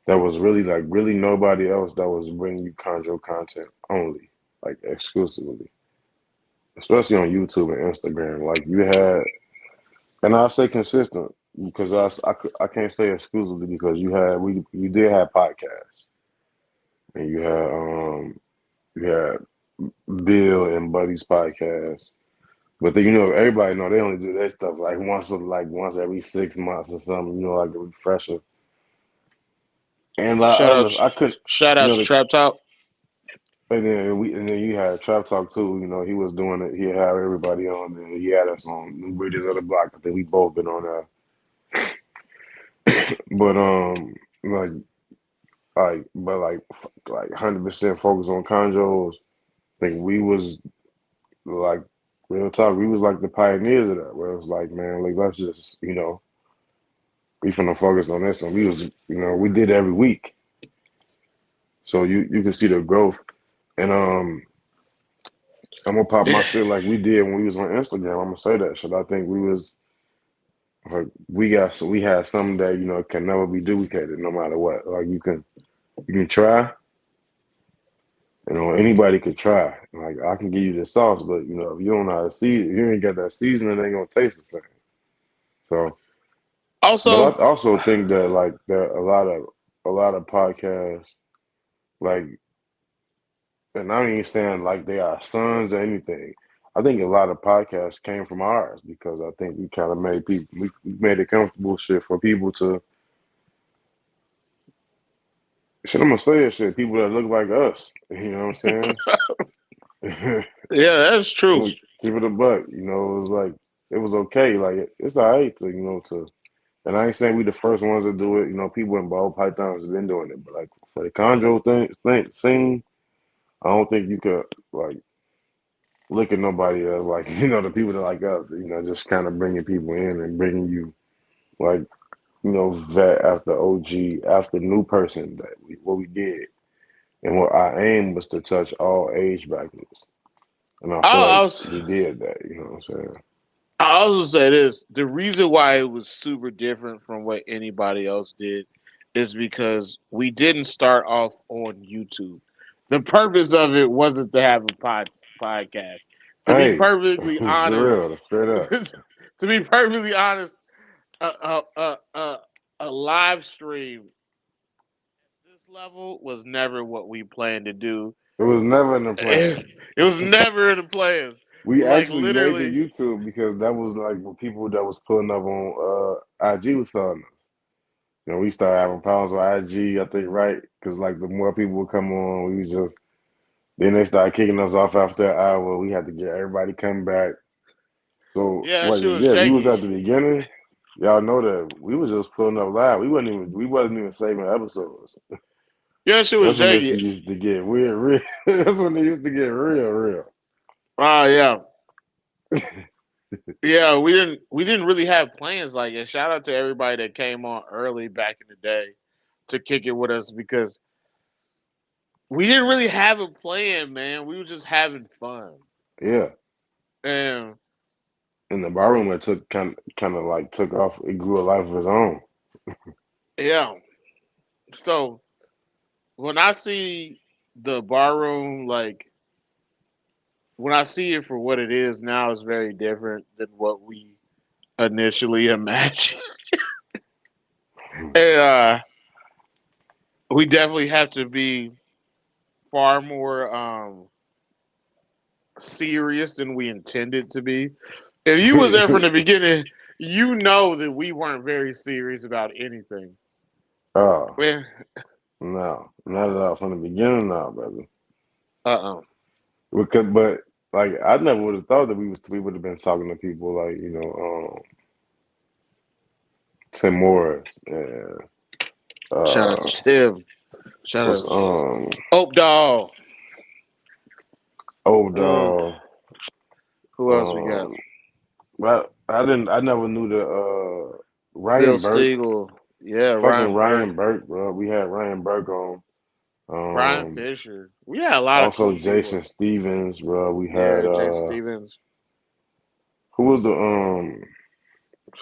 there was really like really nobody else that was bringing you Chondro content only, like exclusively, especially on YouTube and Instagram. Like you had, and I say consistent because I can't say exclusively because you did have podcasts and you had Bill and Buddy's podcast. But then everybody know they only do their stuff like once every 6 months or something, like a refresher. And like shout out, other I could shout you out know to the Trap Talk. and then you had Trap Talk too, he was doing it, he had everybody on there. He had us on New Bridges of the Block. I think we both been on there. But like like 100% focus on Conjos. I think we was like real talk, we was like the pioneers of that, where it was like, man, like let's just, we finna focus on this, and we did it every week, so you can see the growth, and I'm gonna pop my shit like we did when we was on Instagram. I'm gonna say that shit. I think we was like we had something that can never be duplicated, no matter what. Like you can try, anybody could try. Like I can give you the sauce, but if you don't know how to see it, if you ain't got that seasoning, it ain't gonna taste the same. So, but Also, I also think that like there are a lot of podcasts like, and I'm not even saying like they are sons or anything. I think a lot of podcasts came from ours because I think we kind of we made it comfortable shit for people to shit. I'm gonna say it, shit. People that look like us. You know what I'm saying? yeah, that's true. Look, keep it a buck. It was like it was okay. Like it's all right to to. And I ain't saying we the first ones to do it. People in ball pythons have been doing it, but like for the chondro scene, I don't think you could like look at nobody else like the people that like us. Just kind of bringing people in and bringing you like vet after OG, after new person that what we did. And what our aim was to touch all age brackets. And I feel I like also, we did that, you know what I'm saying? I also say this: the reason why it was super different from what anybody else did is because we didn't start off on YouTube. The purpose of it wasn't to have a podcast. To be Hey, perfectly it's honest, real, straight up. to be perfectly honest, a a a, a, a live stream this level was never what we planned to do. It was never in the It, plan. it was never in the plans. We Like actually made the literally, YouTube because that was like what people that was pulling up on IG was telling us. We started having problems with IG, I think, right? Because like the more people would come on, we was just then they started kicking us off after an hour. We had to get everybody come back. So yeah, that what? shit was Yeah, if you was shaky. at the beginning, y'all know that we was just pulling up live. We wasn't even saving episodes. Yeah, that shit was That's when this shaky. used to get weird, real. That's when they used to get real, real. Oh yeah, yeah. We didn't really have plans like that. Shout out to everybody that came on early back in the day to kick it with us because we didn't really have a plan, man. We were just having fun, Yeah. and In the bar room, it took kind of like took off. It grew a life of its own. yeah. So when I see the bar room, like when I see it for what it is now, it's very different than what we initially imagined. And we definitely have to be far more serious than we intended to be. If you was there from the beginning, you know that we weren't very serious about anything. Oh Man, no, not at all from the beginning, now, brother. uh-uh. But like I never would have thought that we would have been talking to people like Tim Morris and Shout out uh to Tim. Shout what's out. Oh, dog. old Uh, who else we got? um but I never knew the Phil Ryan Burke, Steagall. Yeah, fucking Ryan Burke. Ryan Burke, bro. We had Ryan Burke on. Brian Um Fisher. We had a lot of Also cool people. Jason Stevens, bro. We had Yeah, Jason Stevens. who was the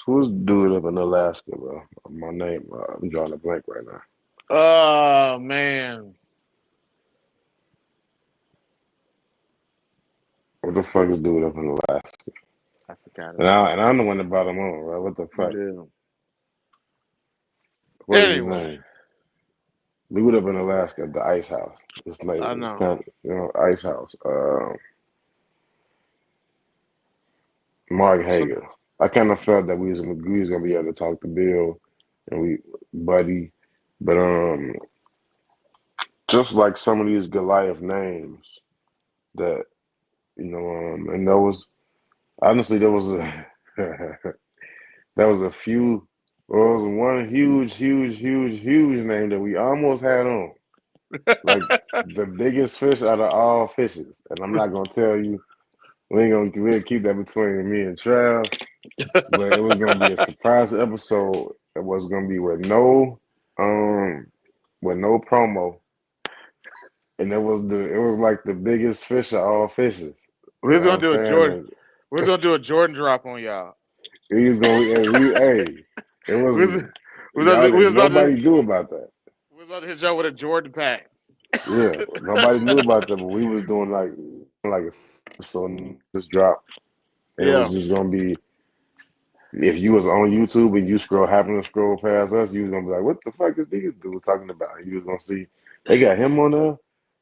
who was the dude up in Alaska, bro? My name, I'm drawing a blank right now. Oh man. What the fuck is dude up in Alaska? I forgot And his I name. and I'm the one that brought him on, bro. What the fuck? Yeah. What is his Anyway, name? We would have been in Alaska at the Ice House. It's like I know. kind of, Ice House. Mark Some Hager. I kind of felt that we was gonna be able to talk to Bill and we Buddy, but just like some of these Goliath names that and there was honestly there was a there was a few. Well, there was one huge name that we almost had on, like the biggest fish out of all fishes. And I'm not gonna tell you. We'll keep that between me and Trav. But it was gonna be a surprise episode. It was gonna be um with no promo, and it was like the biggest fish of all fishes. we You was know what gonna I'm do a saying? Jordan. And We was gonna do a Jordan drop on y'all. he was gonna, hey, it We was was, we y'all. was about to Nobody knew about that. we was about to hit y'all with a Jordan pack. Yeah, nobody knew about that, but we was doing like a so just drop, and it was Yeah. just gonna be if you was on YouTube and you happen to scroll past us, you was gonna be like, "What the fuck is these dudes talking about?" And you was gonna see they got him on there,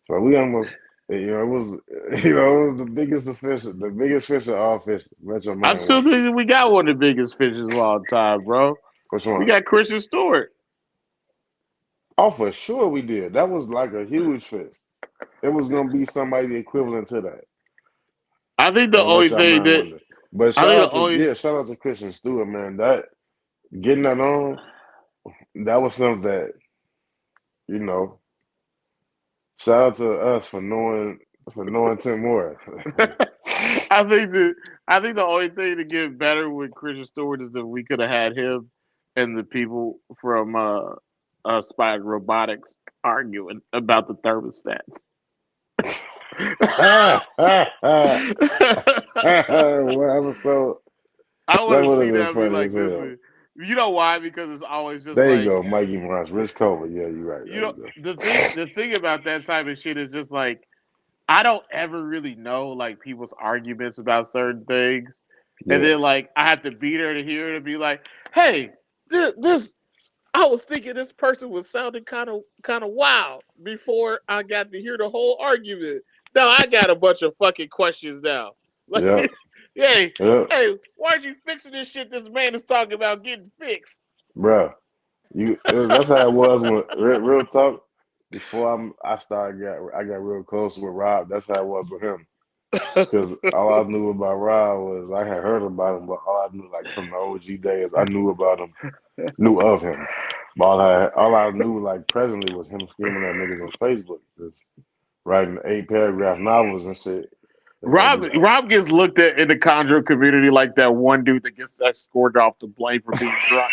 so we almost, it was, it was the biggest fish of all fishes. Let your I'm mind still wonder. thinking we got one of the biggest fishes of all time, bro. Which We one? got Christian Stewart. Oh, for sure we did. That was like a huge fish. It was gonna be somebody equivalent to that. I think the So let only your thing mind that wonder. But I think the only shout out to Christian Stewart, man. That getting that on, that was something that you know. Shout out to us for knowing Tim Morris. I think the only thing to get better with Christian Stewart is that we could have had him and the people from Spike Robotics arguing about the thermostats. What episode? I That want to would have see been that and be funny as like, hell. listen, you know why? Because it's always just There you like, go, Mikey Morales, Rich Cobra. Yeah, you're right. you There know, you go. the thing about that type of shit is just like, I don't ever really know like people's arguments about certain things, and Yeah, then like I have to be there to hear it and be like, hey, this I was thinking this person was sounding kind of wild before I got to hear the whole argument. Now I got a bunch of fucking questions now. Like, yeah, hey, yeah, hey, why aren't you fixing this shit this man is talking about getting fixed? bro. That's how it was when real talk. Before I got real close with Rob. That's how it was with him. Because all I knew about Rob was I had heard about him, but all I knew like from the OG days, I knew about him, knew of him. But all I knew like presently was him screaming at niggas on Facebook, just writing 8 paragraph novels and shit. And I'd be Rob like, Rob gets looked at in the Chondro community like that one dude that gets escorted off the plane for being drunk.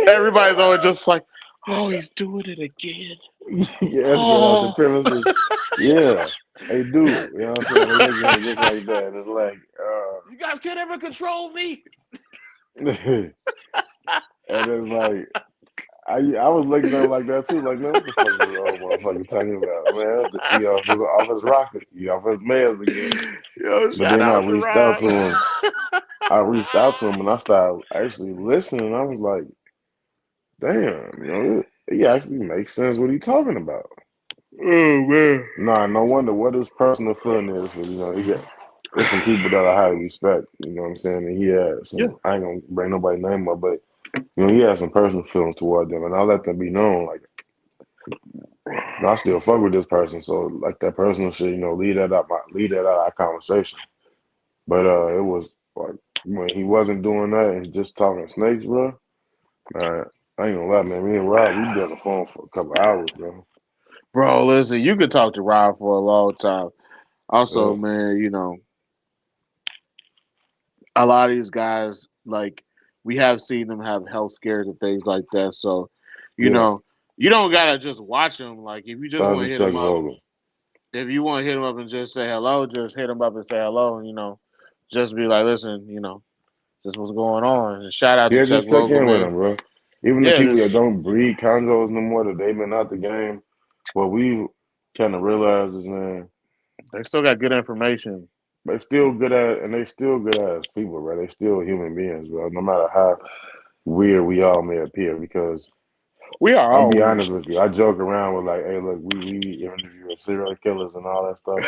Everybody's always just like, oh, he's doing it again. yeah, that's good off the Oh. premises. Yeah, they do. You know what I'm saying? They look at him just like that. It's like, You guys can't ever control me. and it's like, I was looking at him like that too. Like, man, what the fuck is this old motherfucker talking about? Man, he off his rocket. He off his meds again. Yo, But shout then I out to reached out Rob. to him. I reached out to him and I started actually listening. I was like, damn, he actually makes sense what he's talking about. Oh man. Nah, no wonder what his personal feeling is. 'Cause, he got there's some people that I highly respect. You know what I'm saying? And he had Yeah. some. I ain't gonna bring nobody's name up, but he had some personal feelings toward them, and I let them be known. Like, I still fuck with this person, so like that personal shit, lead that out our conversation. But it was like when he wasn't doing that and just talking snakes, bro. Man, I ain't gonna lie, man. Me and Rob, we been on the phone for a couple hours, bro. Bro, listen, you could talk to Rob for a long time. Also, Yeah, man, a lot of these guys, like, we have seen them have health scares and things like that. So, you yeah. know, you don't gotta just watch them. Like, if you just Shout out want to to hit Chuck them up, Vogel. if you want to hit them up and just say hello, just hit them up and say hello. And, just be like, listen, this what's going on. And shout out to Yeah, Chuck just check Vogel, in with man. him, bro. Even the Yeah, people that just don't breed condos no more, that they've been out the game. What we kind of realized is, man, they still got good information. they still good as people, bro. They still human beings, bro. No matter how weird we all may appear, because We are I'll all be weird. honest with you, I joke around with like, hey, look, we interview serial killers and all that stuff,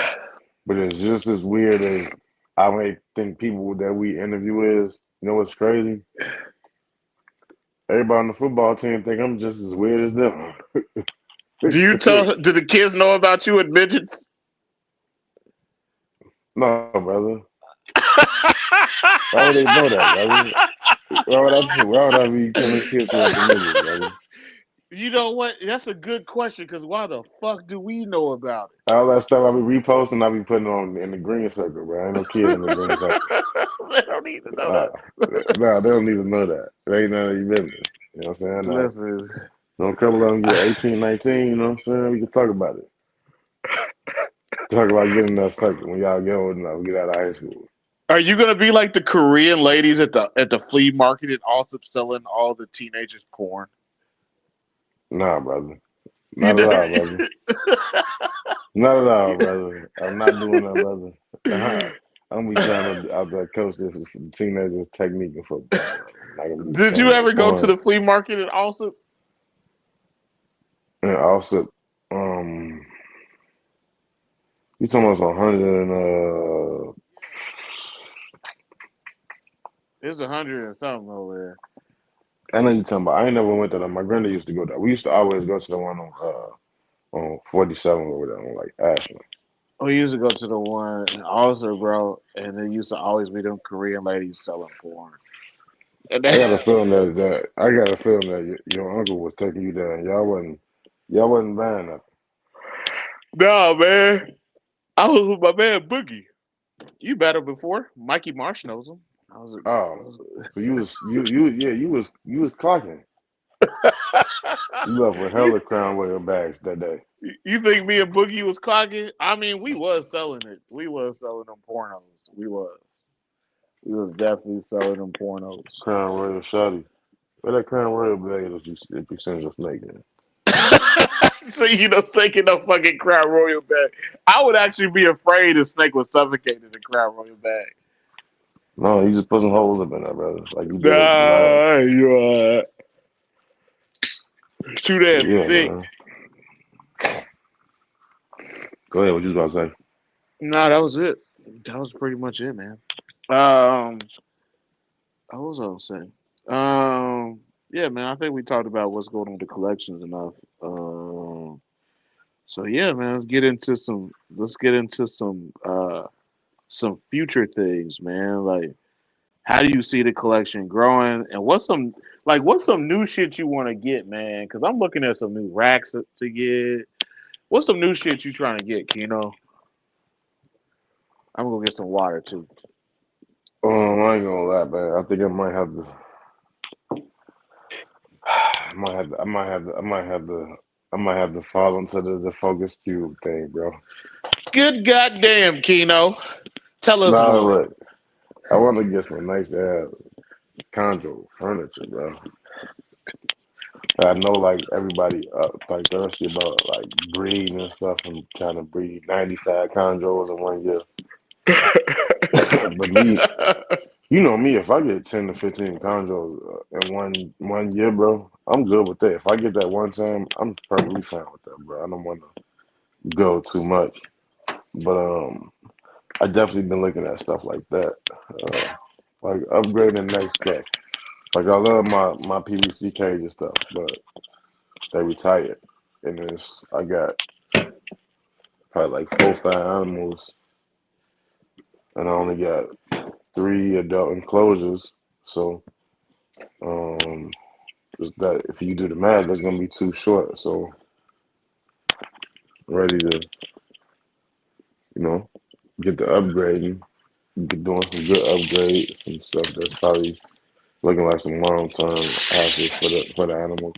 but it's just as weird as I may think people that we interview is. You know what's crazy? Everybody on the football team think I'm just as weird as them. Do the kids know about you and midgets? No, brother. Why would they know that, brother? Why would I be telling kids about the midgets, brother? You know what? That's a good question because why the fuck do we know about All that stuff I be reposting, I be putting on in the green circle, bro. Ain't no kid in the green circle. it? They don't need to know Uh, that. no, they don't need to know that. It ain't none of your business. You know what I'm saying? Listen, Don't couple of them get 18, 19, you know what I'm saying? We can talk about it. Talk about getting that circle when y'all get old enough, get out of high school. are you gonna be like the Korean ladies at the flea market and also selling all the teenagers porn? Nah, brother. You Not at all, know, brother. Not at all, brother. I'm not doing that, brother. I'm gonna be trying to out there coach this teenagers technique in football, bro. I'm not gonna be did you selling no ever go to porn. the flea market and also? And also, um, you talking about 100 and There's 100 and something over there. I know you talking about. I ain't never went to them. My granddad used to go there. We used to always go to the one on 47 over there on like Ashland. We used to go to the one in Ulster, bro, and there used to always be them Korean ladies selling porn. And I then, got a feeling that I got a feeling that your uncle was taking you there. And y'all wasn't buying nothing. no, man, I was with my man Boogie. You met him before. Mikey Marsh knows him. I was, Oh, so you was clocking. You left with you, hella Crown Royal bags that day. you think me and Boogie was clocking? I mean, we was selling it. We was selling them pornos. We was. We was definitely selling them pornos. Crown Royal Shotty. Where that Crown Royal bag that you send your snake in? So taking no fucking Crown Royal bag. I would actually be afraid a snake would suffocate in the Crown Royal bag. No, you just put some holes up in there, brother. Like you did it last. Nah, you too damn Yeah, thick. man. Go ahead. What you was about to say? No, that was it. That was pretty much it, man. Um, what was I gonna say? Yeah, man. I think we talked about what's going on with the collections enough. So yeah, man. Let's get into some future things, man. Like, how do you see the collection growing, and what's some new shit you want to get, man? Because I'm looking at some new racks to get. What's some new shit you trying to get, Keno? I'm gonna go get some water too. I ain't gonna lie, man. I think I might have to. I might have to fall into the focus cube thing, bro. Good goddamn, Keno. Tell us Nah, more. look. I want to get some nice Chondro furniture, bro. I know like everybody like thirsty about like breeding and stuff and trying to breed 95 chondros in 1 year. But me, you know me, if I get 10 to 15 chondros in one year, bro, I'm good with that. If I get that one time, I'm perfectly fine with that, bro. I don't want to go too much, but I definitely been looking at stuff like that, like upgrading next stuff. Like I love my PVC cage and stuff, but they retired, and I got probably like 4 or 5 animals, and I only got 3 adult enclosures. So um, that if you do the math, that's gonna be too short. So ready to you know get the upgrading, get doing some good upgrades, some stuff that's probably looking like some long term assets for the animals.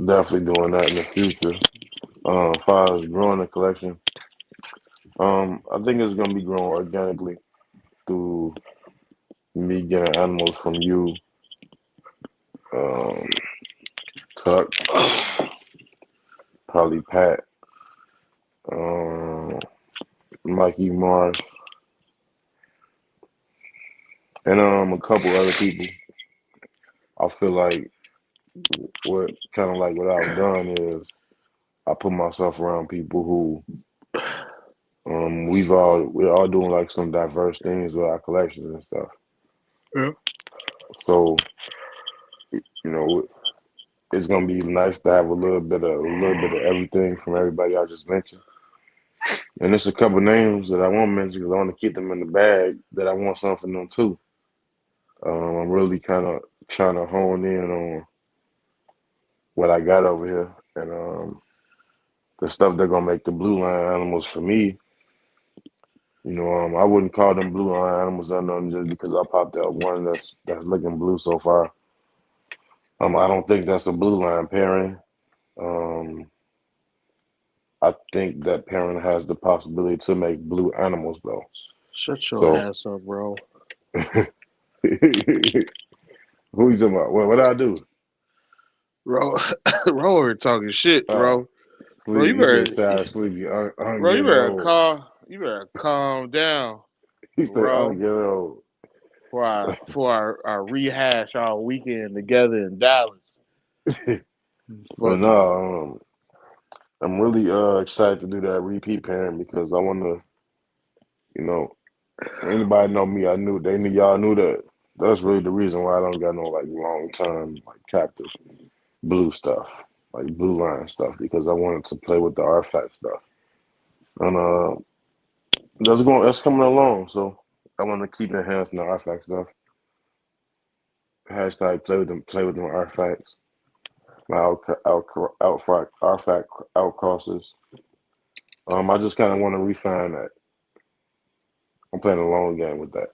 Definitely doing that in the future. As far as growing the collection, I think it's gonna be growing organically through me getting animals from you, um, Tuck, probably Pat, um, Mikey Marsh, and a couple other people. I feel like what I've done is I put myself around people who we're all doing like some diverse things with our collections and stuff. Yeah. So you know it's gonna be nice to have a little bit of everything from everybody I just mentioned. And there's a couple names that I won't mention because I want to keep them in the bag that I want something from them too. I'm really kind of trying to hone in on what I got over here and the stuff they're gonna make the blue line animals for me. I wouldn't call them blue line animals unknown just because I popped out one that's looking blue so far. I don't think that's a blue line pairing. Um, I think that pairing has the possibility to make blue animals though. Shut your So ass up, bro. who you talking about? What I do? Bro, bro, we're talking shit, Oh, bro. Bro, sleep. You said tired, sleepy. I'm you getting better old. calm, you better calm down, He said I'm bro. getting old. For our rehash all weekend together in Dallas. But Fucking no, I'm really excited to do that repeat pairing because I want to, you know, anybody know me, y'all knew that. That's really the reason why I don't got no like long term like captive blue stuff, like blue line stuff, because I wanted to play with the artifact stuff, and that's coming along. So I want to keep enhancing the artifact stuff. Hashtag play with them artifacts. My artifact outcrosses. I just kind of want to refine that. I'm playing a long game with that.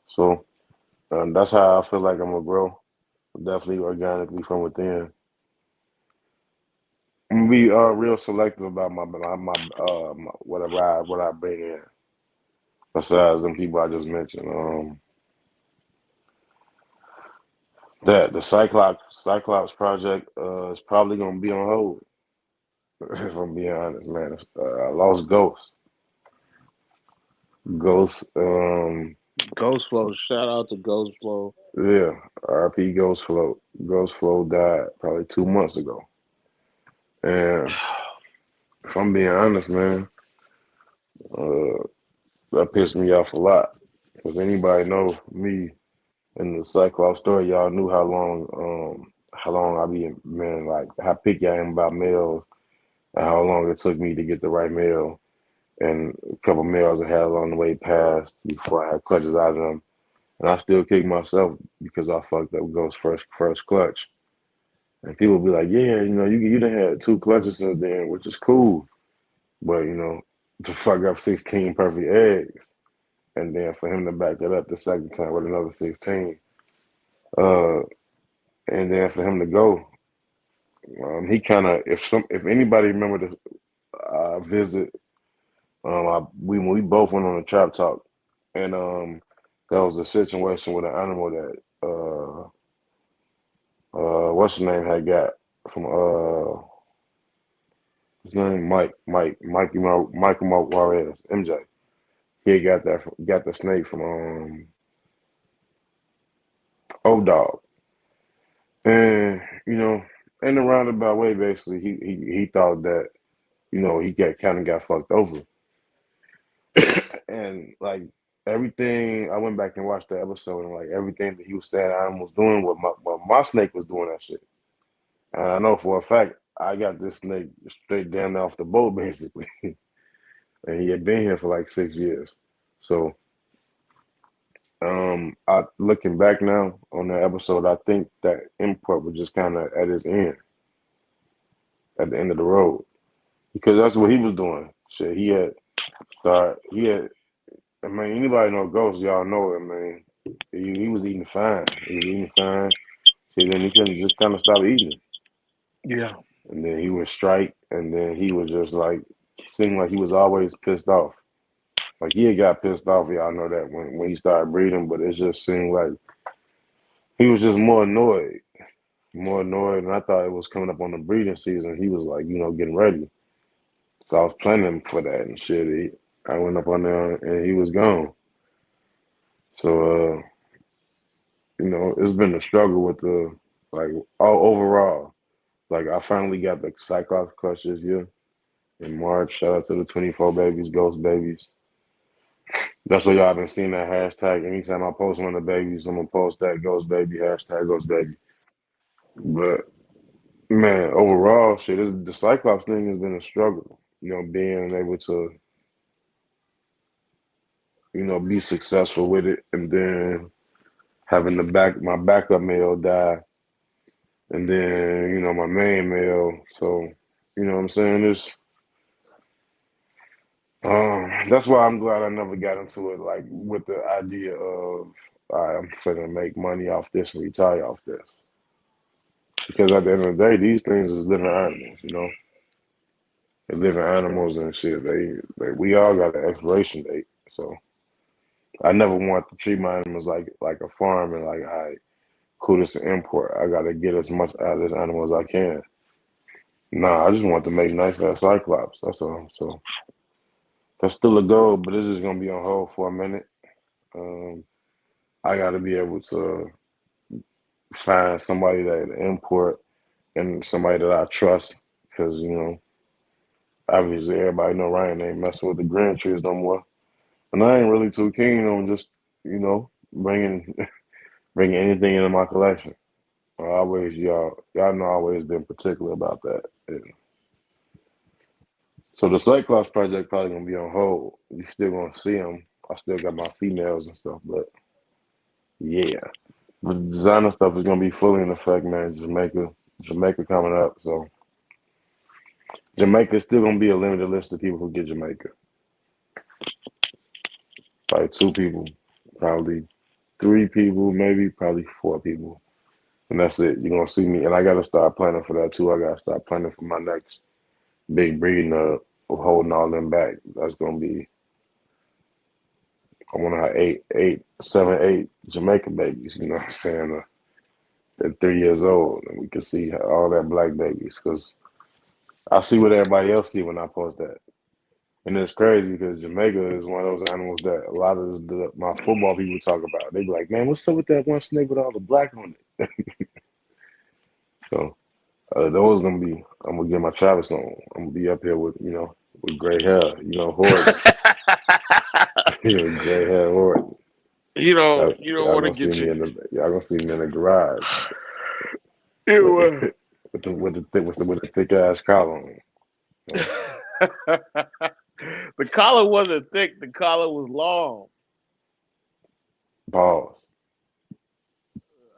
So that's how I feel like I'm gonna grow. definitely organically from within. I'm gonna be real selective about my what I bring in. Besides them people I just mentioned, that the Cyclops project is probably gonna be on hold. If I'm being honest, man, I lost Ghost. Ghost Flow. Shout out to Ghost Flow. Yeah, RP Ghost Float. Ghost Flow died probably 2 months ago, and if I'm being honest, man, uh, that pissed me off a lot. Because anybody know me in the Cyclops story, y'all knew how long I be man, like how picky I am about males, and how long it took me to get the right male, and a couple males I had along the way passed before I had clutches out of them, and I still kick myself because I fucked up Ghost first clutch. And people be like, yeah, you done had two clutches since then, which is cool, but to fuck up 16 perfect eggs, and then for him to back it up the second time with another 16. Uh, and then for him to go, he kind of if anybody remember the visit, we both went on a trap talk, and there was a situation with an animal that what's his name had got from his name Michael Mark Juarez MJ. He had got the snake from O Dog, and in a roundabout way, basically, he thought that he got kind of got fucked over. And like everything, I went back and watched the episode, and like everything that he was saying, I was doing what my snake was doing that shit. And I know for a fact I got this snake straight down off the boat basically, and he had been here for like 6 years. So, I looking back now on that episode, I think that import was just kind of at his end, at the end of the road, because that's what he was doing. Shit, he had. I mean, anybody know Ghost, y'all know it, man. He was eating fine. He was eating fine. See, then he couldn't just kind of stop eating. Yeah. And then he would strike, and then he was just like, he seemed like he was always pissed off. Like he had got pissed off, y'all know that when he started breeding, but it just seemed like he was just more annoyed. And I thought it was coming up on the breeding season. He was like, getting ready. So I was planning for that and shit. I went up on there, and he was gone. So, it's been a struggle with the like all overall. Like I finally got the Cyclops clutch this year in March. Shout out to the 24 babies, Ghost babies. That's why y'all been seeing that hashtag. Anytime I post one of the babies, I'm gonna post that Ghost baby hashtag Ghost baby. But man, overall, shit, the Cyclops thing has been a struggle. Being able to be successful with it, and then having my backup male die, and then my main male. So what I'm saying is, that's why I'm glad I never got into it like with the idea of I'm finna make money off this and retire off this. Because at the end of the day, these things is living animals. They're living animals and shit. We all got an expiration date. So I never want to treat my animals like a farm and like, all right, cool, this an import. I gotta get as much out of this animal as I can. Nah, I just want to make nice ass Cyclops. That's all. So that's still a goal, but it's just gonna be on hold for a minute. Um, I got to be able to find somebody that import and somebody that I trust, because obviously everybody know Ryan ain't messing with the grand trees no more, and I ain't really too keen on just bringing bringing anything into my collection. I always y'all know I always been particular about that. Yeah. So the Cyclops project probably gonna be on hold. You still gonna see them. I still got my females and stuff, but yeah. The designer stuff is gonna be fully in effect, man. Jamaica coming up, so Jamaica is still gonna be a limited list of people who get Jamaica. Probably two people, probably three people, maybe probably four people. and that's it. You're gonna see me, and I gotta start planning for that too. I gotta start planning for my next big breeding of holding all them back. That's gonna be. I want to have 8 Jamaican babies. You know what I'm saying? They're 3 years old, and we can see all that black babies because I see what everybody else see when I post that. And it's crazy because Jamaica is one of those animals that a lot of my football people talk about. They be like, "Man, what's up with that one snake with all the black on it?" So those gonna be. I'm gonna get my Travis on. I'm gonna be up here with with gray hair. Horton. Gray hair Horton. You don't Y'all want to gonna see get me y'all gonna see me in the garage with you. with the thick ass collar on. The collar wasn't thick. The collar was long. Pause.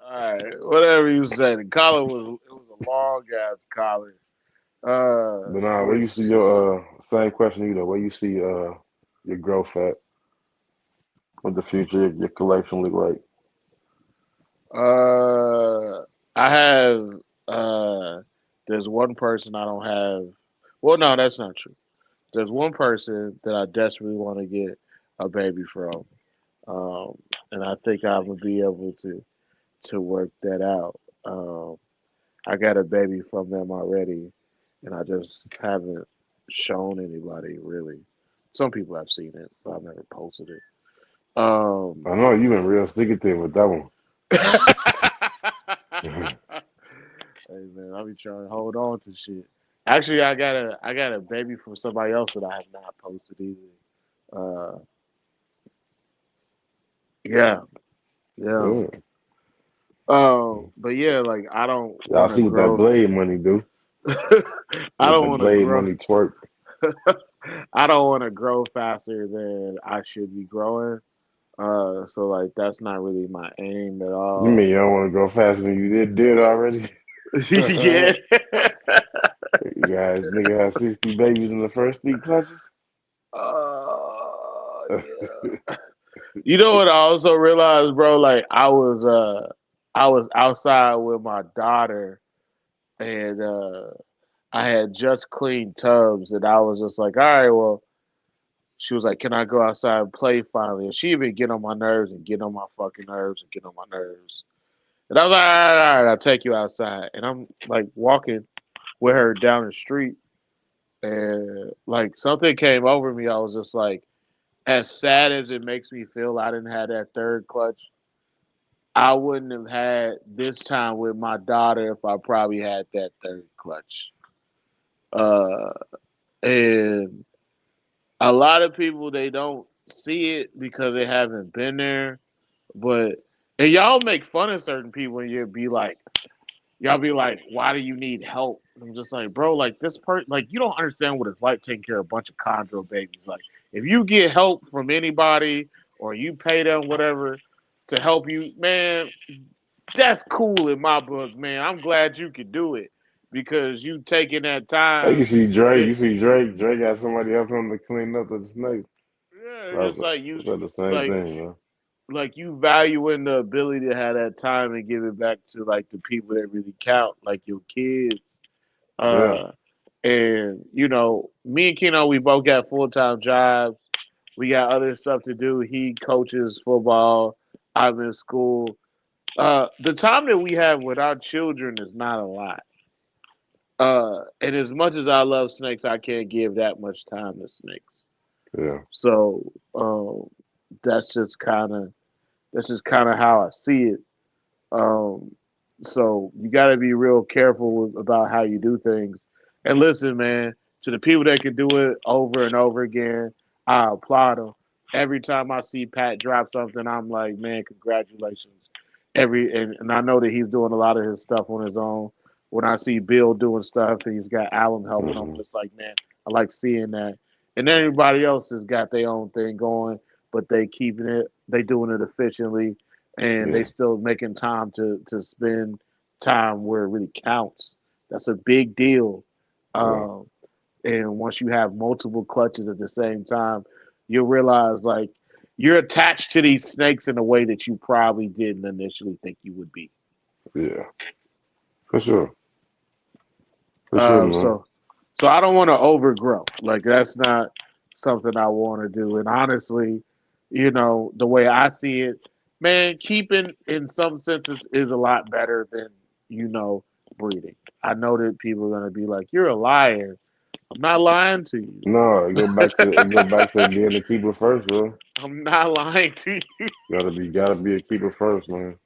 All right, whatever you say. The collar was a long ass collar. But nah, where you Which see your same question either? Where you see your growth at? What the future of your collection look like? I have there's one person I don't have. Well, no, that's not true. There's one person that I desperately want to get a baby from, um, and I think I'm gonna be able to work that out. I got a baby from them already, and I just haven't shown anybody really. Some people have seen it, but I've never posted it. Um, I know you've been real secretive with that one. hey man, I be trying to hold on to shit. Actually, I got a baby from somebody else that I have not posted either. Uh, yeah, yeah. Good. But yeah, like I don't Y'all want to see what that grow. blade money do? I What don't that want to blade grow. money twerk? I don't want to grow faster than I should be growing. So like that's not really my aim at You mean all. you don't want to go faster than you did already? Yeah. You guys, nigga had 60 babies in the first 3 clutches. Yeah. You know what I also realized, bro? Like I was outside with my daughter and I had just cleaned tubs and I was just like, all right, well, she was like, can I go outside and play finally? And she been getting on my nerves and getting on my fucking nerves and getting on my nerves. And I was like, all right, I'll take you outside. And I'm like walking with her down the street and like something came over me. I was just like, as sad as it makes me feel I didn't have that third clutch, I wouldn't have had this time with my daughter if I probably had that third clutch. Uh, and a lot of people they don't see it because they haven't been there. But and y'all make fun of certain people and y'all be like, why do you need help? And I'm just like, bro, like this person, like you don't understand what it's like taking care of a bunch of chondro babies. Like if you get help from anybody or you pay them whatever to help you, man, that's cool in my book, man. I'm glad you could do it because you taking that Hey, time. you see Drake. It, You see Drake. Drake got somebody helping him to clean up the snakes. yeah, That it's was, just like you that the same like thing, man. like you valuing the ability to have that time and give it back to like the people that really count, like your kids. Yeah, Uh, and me and Keno, we both got full time jobs. We got other stuff to do. He coaches football. I'm in school. The time that we have with our children is not a lot. And as much as I love snakes, I can't give that much time to snakes. yeah, So that's just kind of how I see it. Um, so you got to be real careful about how you do things. And listen, man, to the people that can do it over and over again, I applaud them. Every time I see Pat drop something, I'm like, man, congratulations. And I know that he's doing a lot of his stuff on his own. When I see Bill doing stuff and he's got Alan helping, I'm hmm just like, man, I like seeing that. And everybody else has got their own thing going, but they doing it efficiently and they yeah, still making time to spend time where it really counts. That's a big deal. yeah. Um, and once you have multiple clutches at the same time, you'll realize like you're attached to these snakes in a way that you probably didn't initially think you would be. Yeah, for sure, for sure, Um, man. so so I don't want to overgrow. Like that's not something I want to do. And honestly, the way I see it, man, keeping in some senses is a lot better than you know breeding. I know that people are gonna be like, "You're a liar." I'm not lying to you. No, it go back to being a keeper first, bro. I'm not lying to you. Gotta be a keeper first, man.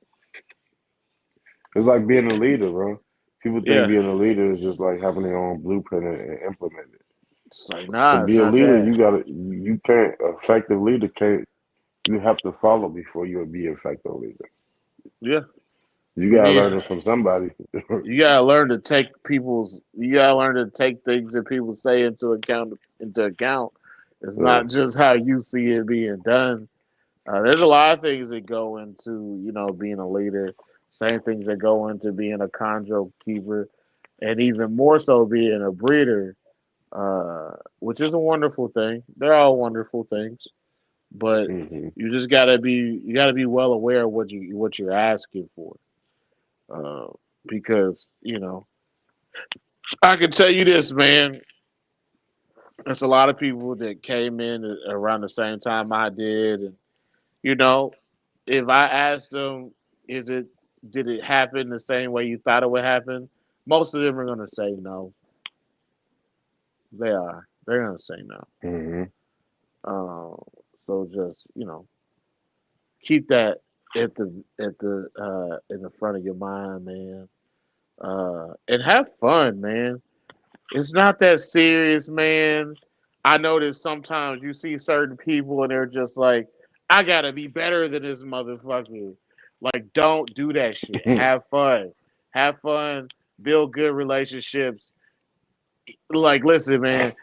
It's like being a leader, bro. People think Yeah, being a leader is just like having their own blueprint and implement it. it's like To nah, it's be a not leader, that. you can't effective leader can't you have to follow before you'll be effective leader. Yeah, You you gotta need learn it from somebody. you gotta learn to take people's. You gotta learn to take things that people say into account. It's Yeah. not just how you see it being done. There's a lot of things that go into being a leader. Same things that go into being a chondro keeper, and even more so being a breeder, which is a wonderful thing. They're all wonderful things, but Hmm. you gotta be well aware of what you're asking for, uh, because I can tell you this, man. There's a lot of people that came in around the same time I did, and you know, if I asked them, is it did it happen the same way you thought it would happen? Most of them are gonna say no. They are. They're gonna say no. Hmm. Um, so just keep that at the in the front of your mind, man. And have fun, man. It's not that serious, man. I notice sometimes you see certain people and they're just like, I gotta be better than this motherfucker. Like, don't do that shit. Have fun. Have fun. Build good relationships. Like, listen, man,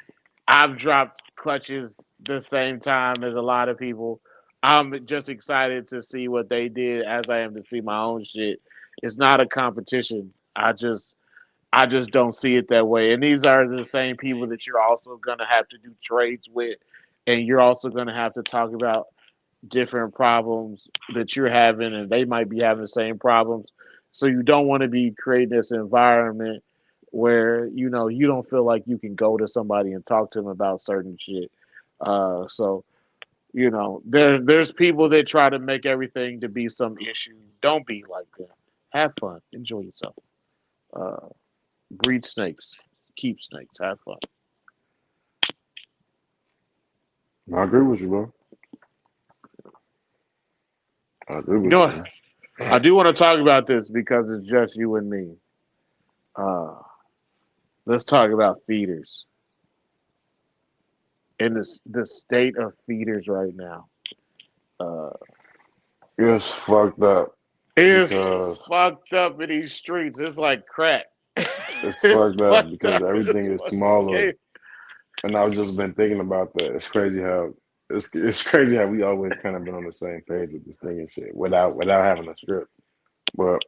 I've dropped clutches the same time as a lot of people. I'm just excited to see what they did as I am to see my own shit. It's not a competition. I just don't see it that way. And these are the same people that you're also going to have to do trades with. And you're also going to have to talk about different problems that you're having, and they might be having the same problems. So you don't want to be creating this environment where, you don't feel like you can go to somebody and talk to them about certain shit. So, there's people that try to make everything to be some issue. Don't be like that. Have fun. Enjoy yourself. Uh, Breed snakes, keep snakes, have fun. I agree with you, bro. I agree You with know you, what? man. I do want to talk about this because it's just you and me. Uh, let's talk about feeders and the state of feeders right now. Uh, It's fucked up it's because fucked up in these streets. It's like crack. it's It's fucked up fucked because up in this everything is fucking smaller. game. And I've just been thinking about that. It's crazy how we always kind of been on the same page with this thing and shit without having a script. But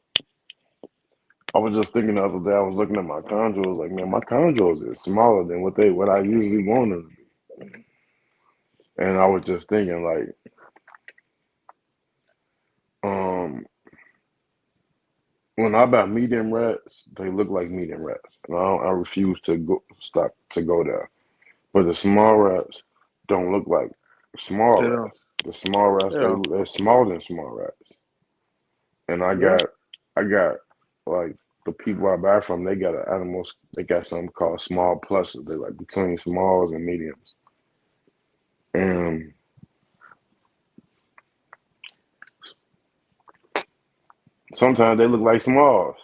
I was just thinking the other day. I was looking at my conjures, like, man, my conjures is smaller than what I usually want them to be. And I was just thinking, like, um, when I buy medium rats, they look like medium rats, and I refuse to go there. But the small rats don't look like small You know, rats. The small rats, you know, they're smaller than small rats. And yeah. I got like the people I buy from, they got animals. They got something called small pluses. They're like between smalls and mediums. And sometimes they look like smalls.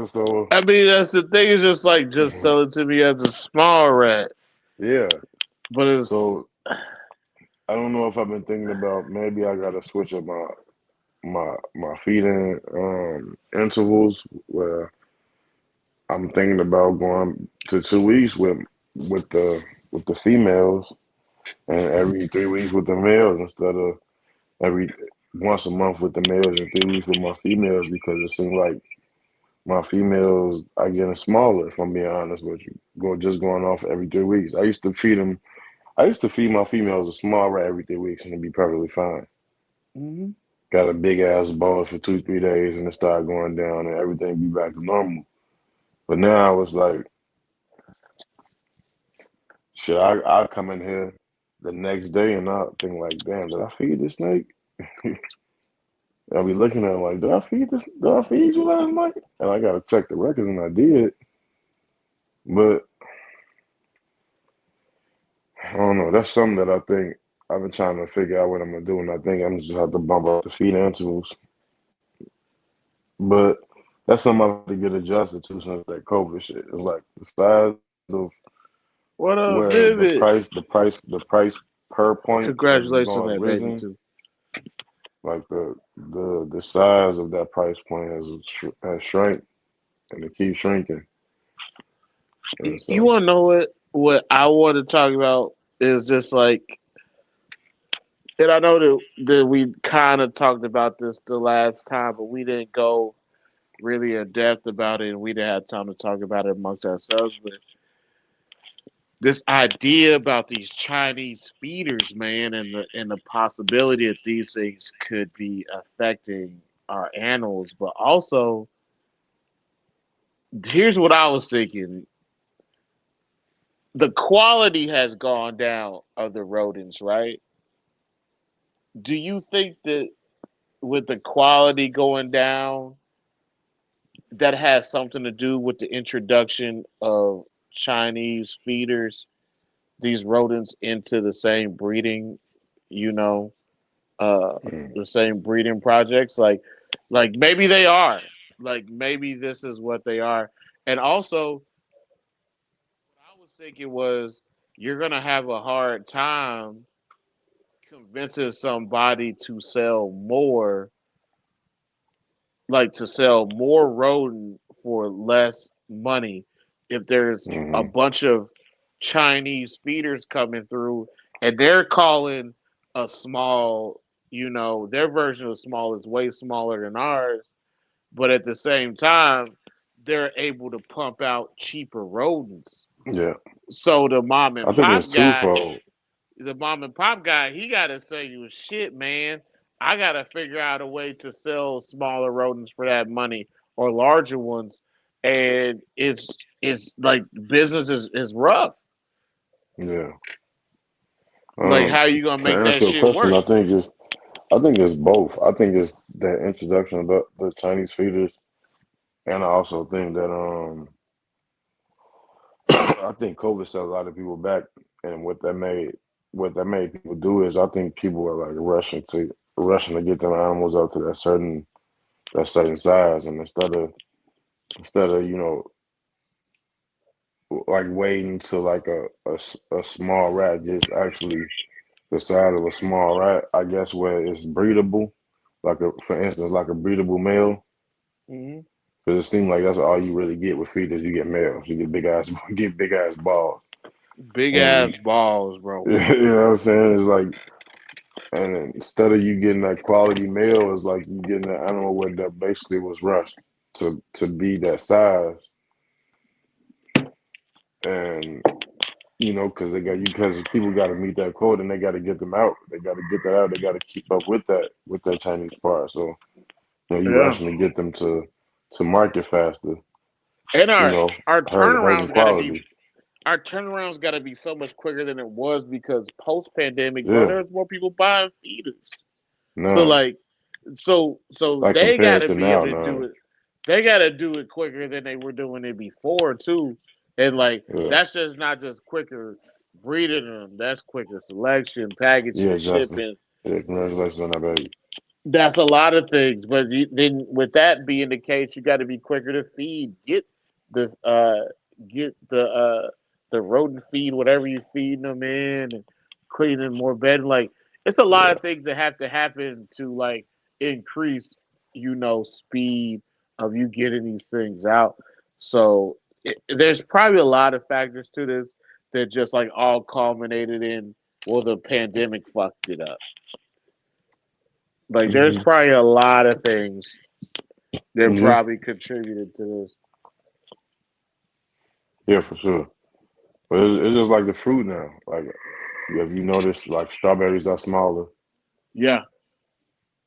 So I mean, that's the thing. Is just sell it to me as a small rat, yeah. but it's So I don't know if I've been thinking about maybe I gotta switch up my feeding intervals where I'm thinking about going to 2 weeks with the females and every 3 weeks with the males instead of every once a month with the males and 3 weeks with my females because it seems like my females are getting smaller. If I'm being honest with you, going off every 3 weeks. I used to feed my females a small rat every 3 weeks and it'd be perfectly fine. mhm. got a big ass ball for 2 3 days, and it started going down, and everything be back to normal. But now I was like, shit, I come in here the next day and I think like, damn, did I feed this snake? I'll be looking at it like, did I feed this? Did I feed you last night? And I gotta check the records, and I did. But I don't know. That's something that I think I've been trying to figure out what I'm gonna do, and I think I'm just have to bump up the feed intervals. But that's something I have to get adjusted to since that COVID shit. It's like the size of What up, where Vivid? the price per point has Congratulations on gone that baby risen. too. Like the size of that price point has shrank, and it keeps shrinking. And You so, want to know what I want to talk about is just like, and I know that we kind of talked about this the last time, but we didn't go really in depth about it, and we didn't have time to talk about it amongst ourselves. But this idea about these Chinese feeders, man, and the possibility that these things could be affecting our animals, but also here's what I was thinking: the quality has gone down of the rodents, right? Do you think that with the quality going down, that has something to do with the introduction of Chinese feeders, these rodents into the same breeding, you know, uh, mm, the same breeding projects? Like maybe they are. Like maybe this is what they are. And also, what I was thinking was you're gonna have a hard time convincing somebody to sell more, like to sell more rodent for less money if there's a hmm bunch of Chinese feeders coming through and they're calling a small, their version of small is way smaller than ours, but at the same time, they're able to pump out cheaper rodents. yeah, So I think it's twofold. the mom and pop guy, he got to say, you shit, man. I got to figure out a way to sell smaller rodents for that money or larger ones. And it's like business is rough. Yeah. Like, how you going to To make that answer your shit question, work? I think it's both. I think it's the introduction of the Chinese feeders, and I also think that I think COVID set a lot of people back, and what that made people do is I think people are like rushing to get them animals up to that certain size, and instead of like waiting till like a small rat gets actually the size of a small rat, I guess where it's breedable, for instance, like a breedable male. Hmm. Because it seems like that's all you really get with feeders. You get males. You get big ass, get big ass balls, Big ass and balls, bro. you know what I'm saying. It's like, and instead of you getting that quality male, it's like you getting that animal where that basically was rushed to be that size, and because because people got to meet that quota and they got to get them out. They got to get that out. They got to keep up with that Chinese part. So you Yeah. rushing to get them to market faster. And our Hurting turnarounds got to be quality. our turnarounds got to be so much quicker than it was because post pandemic, bro, Yeah. there's more people buying feeders. So Nah. like, so Like they got compared to to be now, able to do nah. it. They got to do it quicker than they were doing it before too. And like, Yeah. that's just not just quicker breeding them. That's quicker selection, Yeah, packaging, Justin. shipping. Yeah, congratulations on that baby. That's a lot of things. But then, with that being the case, you got to be quicker to feed. The uh, get the rodent feed, whatever you feeding them in, and cleaning more bed. Like, it's a lot Yeah. of things that have to happen to like increase, speed of you getting these things out. So there's probably a lot of factors to this that just like all culminated in, well, the pandemic fucked it up. Like, there's hmm probably a lot of things that hmm probably contributed to this. Yeah, for sure. But it's just like the fruit now. Like, have you noticed like strawberries are smaller? Yeah,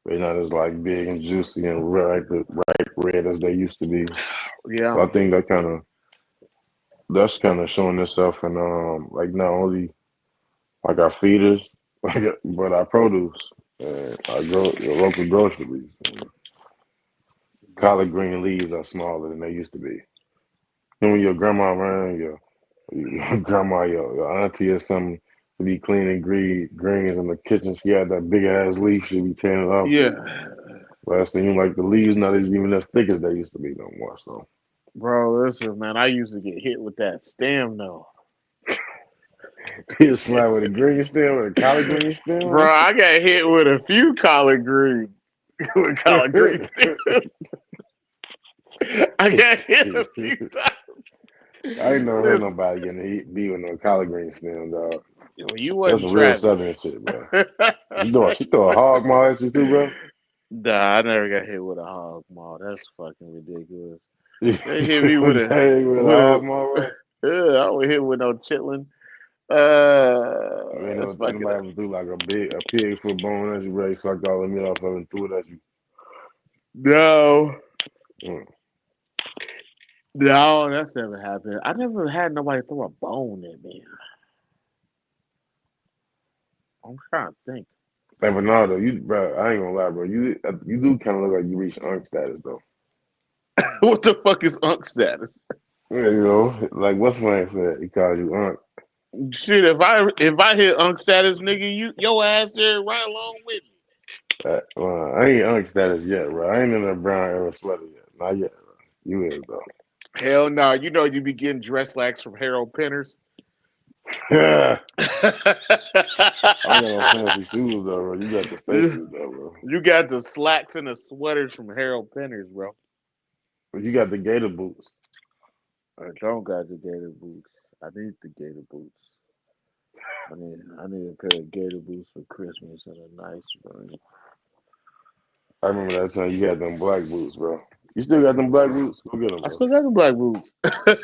They're not as like big and juicy and ripe red as they used to be. Yeah, So I think that's kind of showing itself in like not only like our feeders, but our produce and your local groceries. bro. Collard green leaves are smaller than they used to be. And when your grandma around, your grandma, your auntie or something to be cleaning greens in the kitchen, she had that big ass leaf she'd be tearing it off. Yeah, But it seems like the leaves not even as thick as they used to be no more. So bro. Listen, man. I used to get hit with that stem though. he slide with a green stem, with a collard green Bro, stem. I got hit with a few collard greens. With collard green stems. I got hit a few times. I ain't never heard Listen, nobody getting beat with no collard green stem, dog. you That's wasn't a real Travis. southern shit, bro. She throw a hog maul at you too, bro. Nah, I never got hit with a hog maul. That's fucking ridiculous. You They hit me with a okay with a with hog a. maul, bro? I was hit with no chitlin. You ain't That's never think fucking. nobody ever threw like a pig foot bone at you, bro. You sucked all the meat off of it and threw it at you. No, Mm. no, that's never happened. I never had nobody throw a bone at me. I'm trying to think. Hey, Bernardo, bro, I ain't gonna lie, bro. You do kind of look like you reached unk status, though. What the fuck is unk status? Yeah, like what's my name said? He called you unk. Shit, if I hit unk status, nigga, your ass there right along with me. I ain't unk status yet, bro. I ain't in a brown era sweater yet. Not yet, bro. You is, though. Hell no, you know you be getting dress slacks from Harold Pinners. I don't got no fancy shoes, though, bro. You got the Stacy's, though, bro. You got the slacks and the sweaters from Harold Pinners, bro. But you got the gator boots. I don't got the gator boots. I need the gator boots. I need a pair of gator boots for Christmas and a nice ring. I remember that time you had them black boots, bro. You still got them black boots? Go get them, I bro. still got the black boots.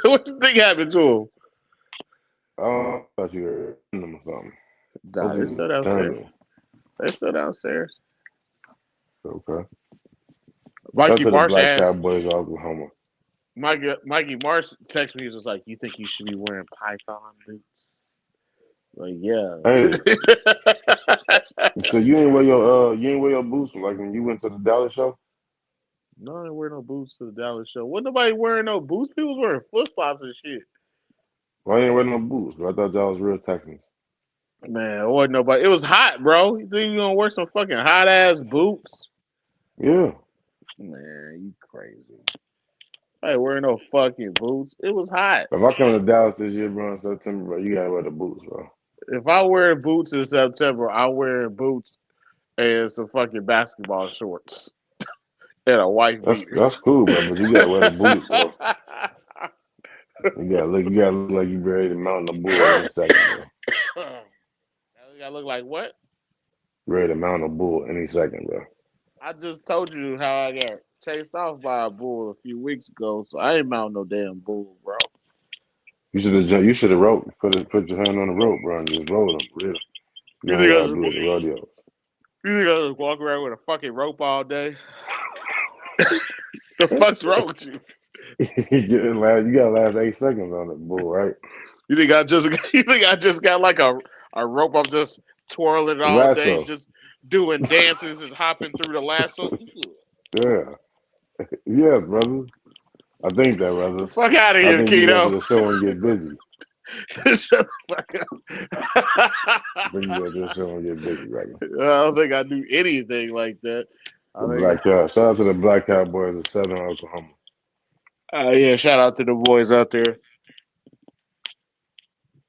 What you think happened to them? I thought you were in them or something. Nah, Thought they you still returned downstairs. them. They still downstairs. Okay. Shout out Mikey to the Marsh Black asked. Cowboys of Oklahoma. Mikey Marsh texted me. He was like, "You think you should be wearing Python boots?" Like, yeah. Hey, so you ain't wear your boots like when you went to the Dallas show? No, I ain't wearing no boots to the Dallas show. Wasn't nobody wearing no boots. People was wearing flip flops and shit. Why you ain't wear no boots, bro? I thought y'all was real Texans. Man, it wasn't nobody. It was hot, bro. You think you gonna wear some fucking hot ass boots? Yeah. Man, you crazy. I ain't wearing no fucking boots. It was hot. If I come to Dallas this year, bro, in September, bro, you gotta wear the boots, bro. If I wear boots in September, I wear boots and some fucking basketball shorts and a white beater. That's cool, bro, but you gotta wear the boots, bro. You gotta look like you ready to mount a bull any second, bro. I look like what? Ready to mount a bull any second, bro. I just told you how I got chased off by a bull a few weeks ago, so I ain't mount no damn bull, bro. You should have roped. Put your hand on the rope, bro, and just roll them. Really. You You know think I how I do just, it at the rodeo. you think I just walk around with a fucking rope all day? The fuck's wrong with you? You got to last 8 seconds on the bull, right? You think I just you think I just got like a rope? I'm just twirling all day, Lasso. just doing dances and hopping through the lasso. Yeah. Yes, brother. I think that, The brother. fuck out of I here, think you go to Keno. the show and get busy. Shut the fuck I think you up. go to the show and get busy, brother. I don't think I do anything like that. I The think, Black Cow. Shout out to the Black Cowboys of Southern Oklahoma. yeah, shout out to the boys out there.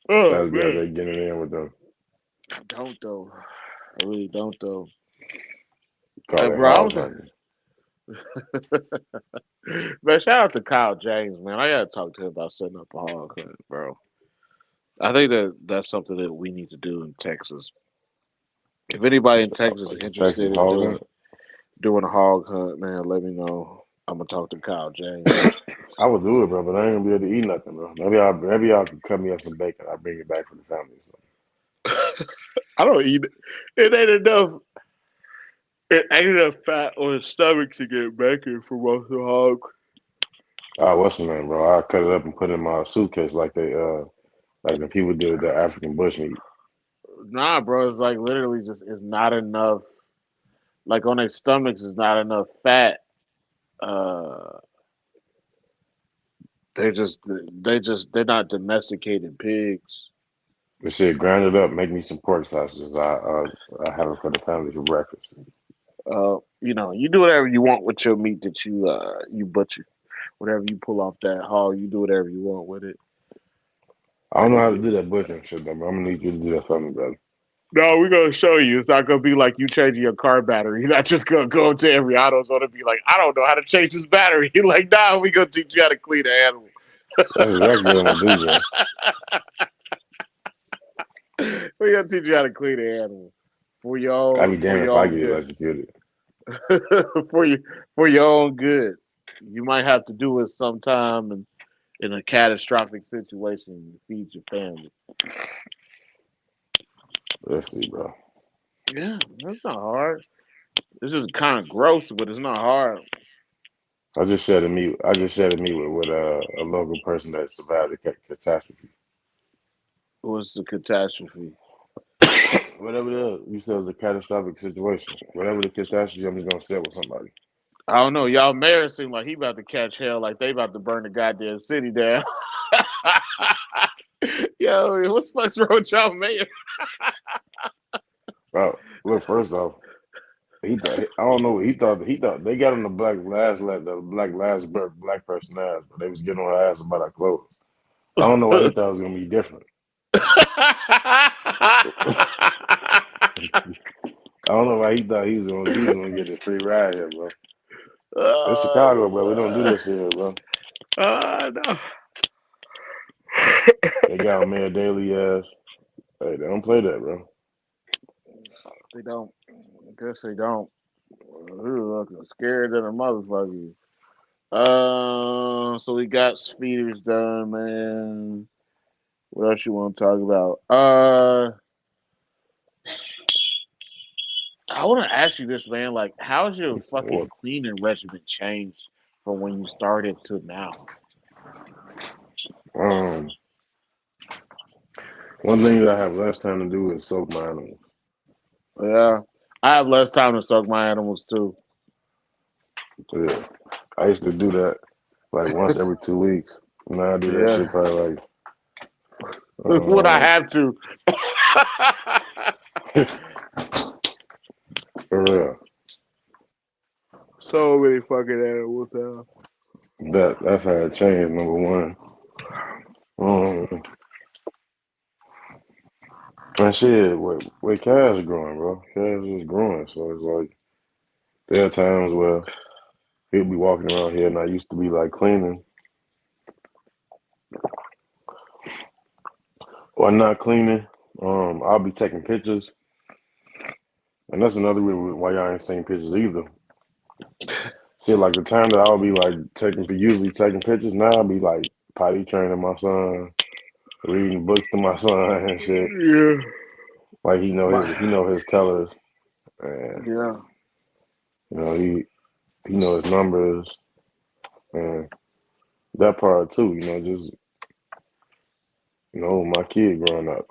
Oh Glad to be out man, there getting it in with them. I don't though. I really don't though. Call Hey, it bro, I hog don't hunting. man, shout out to Kyle James, man. I gotta talk to him about setting up a hog hunt, bro. I think that's something that we need to do in Texas. If anybody in Texas is Like a Texas interested in hog doing hunt. a hog hunt, man, let me know. I'm gonna talk to Kyle James. I would do it, bro, but I ain't gonna be able to eat nothing, bro. Maybe y'all can cut me up some bacon. I'll bring it back for the family. So. I don't eat it. It ain't enough. It ain't enough fat on his stomach to get bacon for roast hog. Oh, what's the name, bro? I cut it up and put it in my suitcase like the people do with the African bushmeat. Nah, bro, it's like literally just it's not enough. Like on their stomachs, is not enough fat. Uh, they're not domesticated pigs. This shit, grind it up, make me some pork sausages. I have it for the family for breakfast. You do whatever you want with your meat that you butcher. Whatever you pull off that hog, you do whatever you want with it. I don't know how to Nigga. do that butchering shit though, but I'm gonna need you to do that for me, brother. No, we're gonna show you. It's not gonna be like you changing your car battery. You're not just gonna go to every auto zone and be like, I don't know how to change this battery. You're like, nah, we gonna teach you how to clean the animal. That's exactly what I'm gonna do, bro. We gonna teach you how to clean the animal I'd be for damned if your I own get good. electrocuted. for you for your own good. You might have to do it sometime in a catastrophic situation to feed your family. Let's see, bro. Yeah, that's not hard. It's just kind of gross, but it's not hard. I just shared a meet with a local person that survived the catastrophe. What's the catastrophe? Whatever it is, you said it was a catastrophic situation. Whatever the catastrophe, I'm just gonna share with somebody. I don't know. Y'all mayor seem like he about to catch hell, like they about to burn the goddamn city down. Yo, what's wrong with y'all mayor? Bro, look, first off, I don't know what he thought. He thought they got on the black person ass, but they was getting on her ass about our clothes. I don't know why he thought it was gonna be different. I don't know why he thought he was gonna get a free ride here, bro. It's Chicago, bro. We don't do this here, bro. No. They got on Mayor Daly ass. Hey, they don't play that, bro. They don't. I guess they don't. Ooh, I'm scared than a motherfucker. So we got speeders done, man. What else you want to talk about? I want to ask you this, man. Like, how's your fucking What? cleaning regimen changed from when you started to now? Um, one thing that I have less time to do is soak my animals. Yeah, I have less time to soak my animals too. Yeah, I used to do that like once every 2 weeks. Now I do that Yeah, shit probably like would I um have to? for real. So many fucking animals now. That's how it changed. Number one. Um, and shit, with calves growing, bro. Calves is growing, so it's like there are times where he'll be walking around here, and I used to be like cleaning or not cleaning. I'll be taking pictures, and that's another reason why y'all ain't seen pictures either. Shit, like the time that I'll be like usually taking pictures, now I'll be like potty training my son, reading books to my son and shit. Yeah, Like my he know his colors, and yeah. you know he know his numbers, and that part too. Just my kid growing up.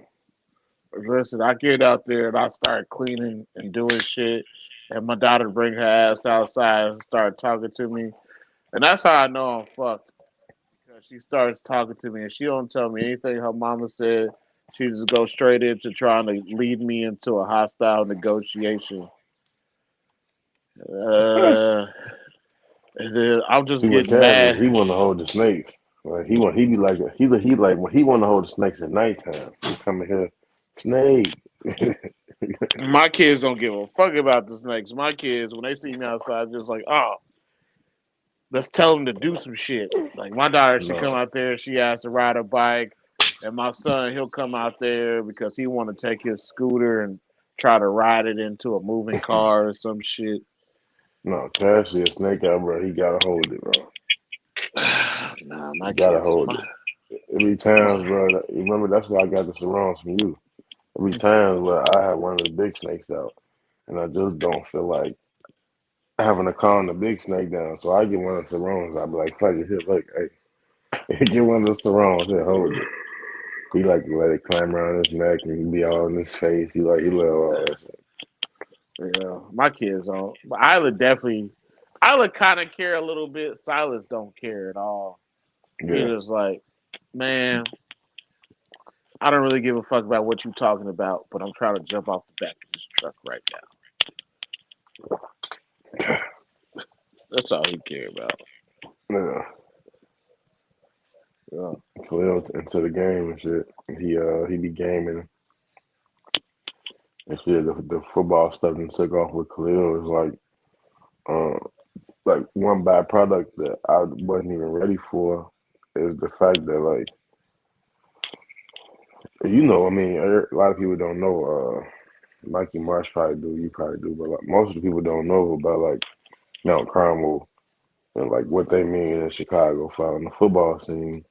Listen, I get out there and I start cleaning and doing shit, and my daughter bring her ass outside and start talking to me, and that's how I know I'm fucked. Because she starts talking to me and she don't tell me anything her mama said. She just goes straight into trying to lead me into a hostile negotiation. Uh, and then I'm just See what getting Cav is, mad. he want to hold the snakes. Like he be like he like when he want to hold the snakes at nighttime. He come in here, snake. My kids don't give a fuck about the snakes. My kids, when they see me outside, just like, oh, let's tell them to do some shit. Like my daughter, she come No, out there, she has to ride a bike, and my son, he'll come out there because he want to take his scooter and try to ride it into a moving car or some shit. no, Cav see a snake out, bro. He gotta hold it, bro. Nah, He my gotta kids, hold it. Every times, bro. Remember that's why I got the surrounds from you. Every time where I have one of the big snakes out, and I just don't feel like having to calm the big snake down. So I get one of the Sarones. I be like, fuck it, here, look, hey, get one of the Sarones, here, hold it. He like to let it climb around his neck and be all in his face. He love all that shit. Yeah, my kids don't. But Isla kind of care a little bit. Silas don't care at all. He Yeah, just like, man, I don't really give a fuck about what you talking about, but I'm trying to jump off the back of this truck right now. That's all he care about. yeah. Yeah. Khalil into the game and shit. He be gaming and shit. The football stuff that took off with Khalil is like one byproduct that I wasn't even ready for is the fact that like I mean, a lot of people don't know. Mikey Marsh probably do, you probably do, but like most of the people don't know about like Mount Carmel and like what they mean in Chicago following the football scene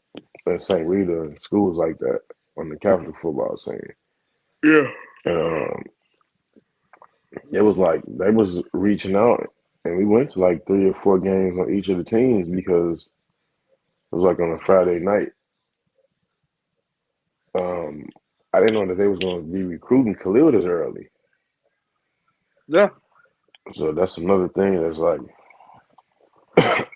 in St. Rita and schools like that on the Catholic football scene. Yeah. And it was like they was reaching out, and we went to like 3 or 4 games on each of the teams because it was like on a Friday night. Um, I didn't know that they was going to be recruiting Khalil this early, Yeah. so that's another thing that's like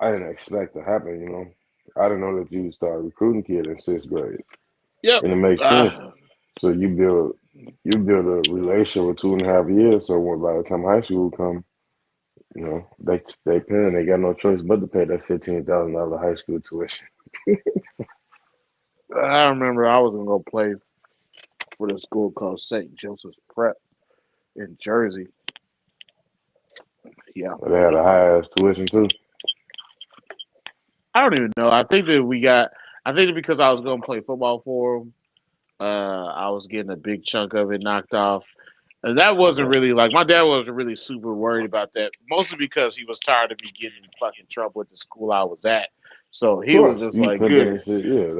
I didn't expect to happen. I didn't know that you would start recruiting kid in 6th grade, Yep. and it makes sense. So you build a relationship with 2.5 years. So by the time high school come, they pay and they got no choice but to pay that $15,000 high school tuition. I remember I was gonna go play for the school called St. Joseph's Prep in Jersey. Yeah. They had a high ass tuition too. I don't even know. I think that because I was gonna play football for them, I was getting a big chunk of it knocked off. And that wasn't Okay. really like my dad wasn't really super worried about that, mostly because he was tired of me getting in fucking trouble at the school I was at. So Of he was course, just you like, pimping good. and shit. Yeah,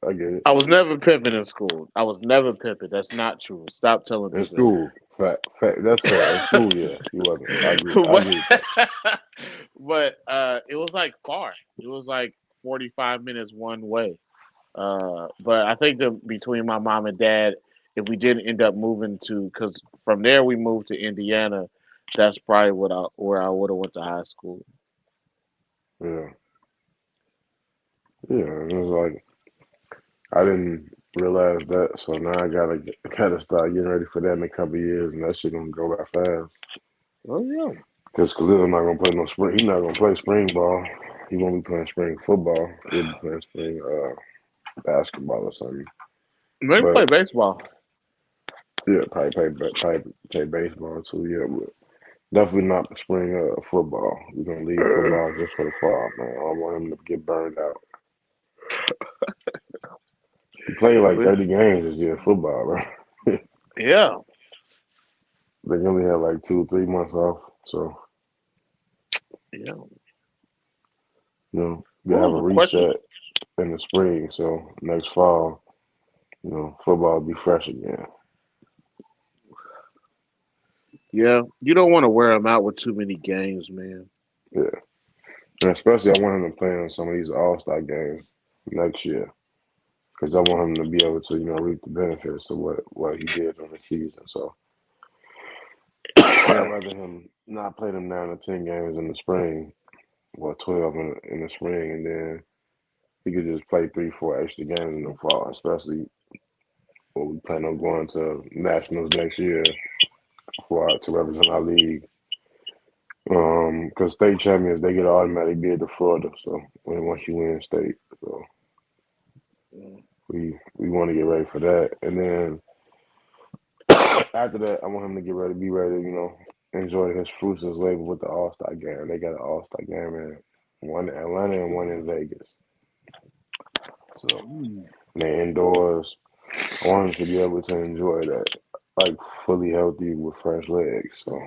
I get it. I was never pimping in school. I was never pimping. That's not true. Stop telling In people school, fact, that's fair. In that. school, yeah, you wasn't. I but agree with that. it was like far. It was like 45 minutes one way. But I think that between my mom and dad, if we didn't end up moving to, because from there we moved to Indiana, that's probably where I would have went to high school. Yeah, yeah. It was like I didn't realize that, so now I gotta start getting ready for that in a couple of years, and that shit gonna go by fast. Oh yeah, Cause Khalil not gonna play no spring. He not gonna play spring ball. He won't be playing spring football. He'll be playing spring basketball or something. maybe play But baseball. yeah, probably play baseball too. Yeah, but definitely not the spring football. We're gonna leave football just for the fall, man. I don't want him to get burned out. He played like 30 games this year football, right? Yeah, They only had like 2 or 3 months off, so yeah. you What have was a the question? reset in the spring. So next fall, football will be fresh again. Yeah, you don't want to wear them out with too many games, man. Yeah, and especially I want him to play in some of these All Star games next year because I want him to be able to reap the benefits of what he did in the season. So I'd Yeah, rather him not play them 9 or 10 games in the spring, or 12 in the spring, and then he could just play 3, 4 extra games in the fall, especially when we plan on going to nationals next year to represent our league. Because state champions they get an automatic bid to Florida. So once you win state, so we want to get ready for that, and then after that, I want him to get ready, be ready, enjoy his fruits of his labor with the All Star game. They got an All Star game in one in Atlanta and one in Vegas. So they're indoors. I want him to be able to enjoy that, like fully healthy with fresh legs. So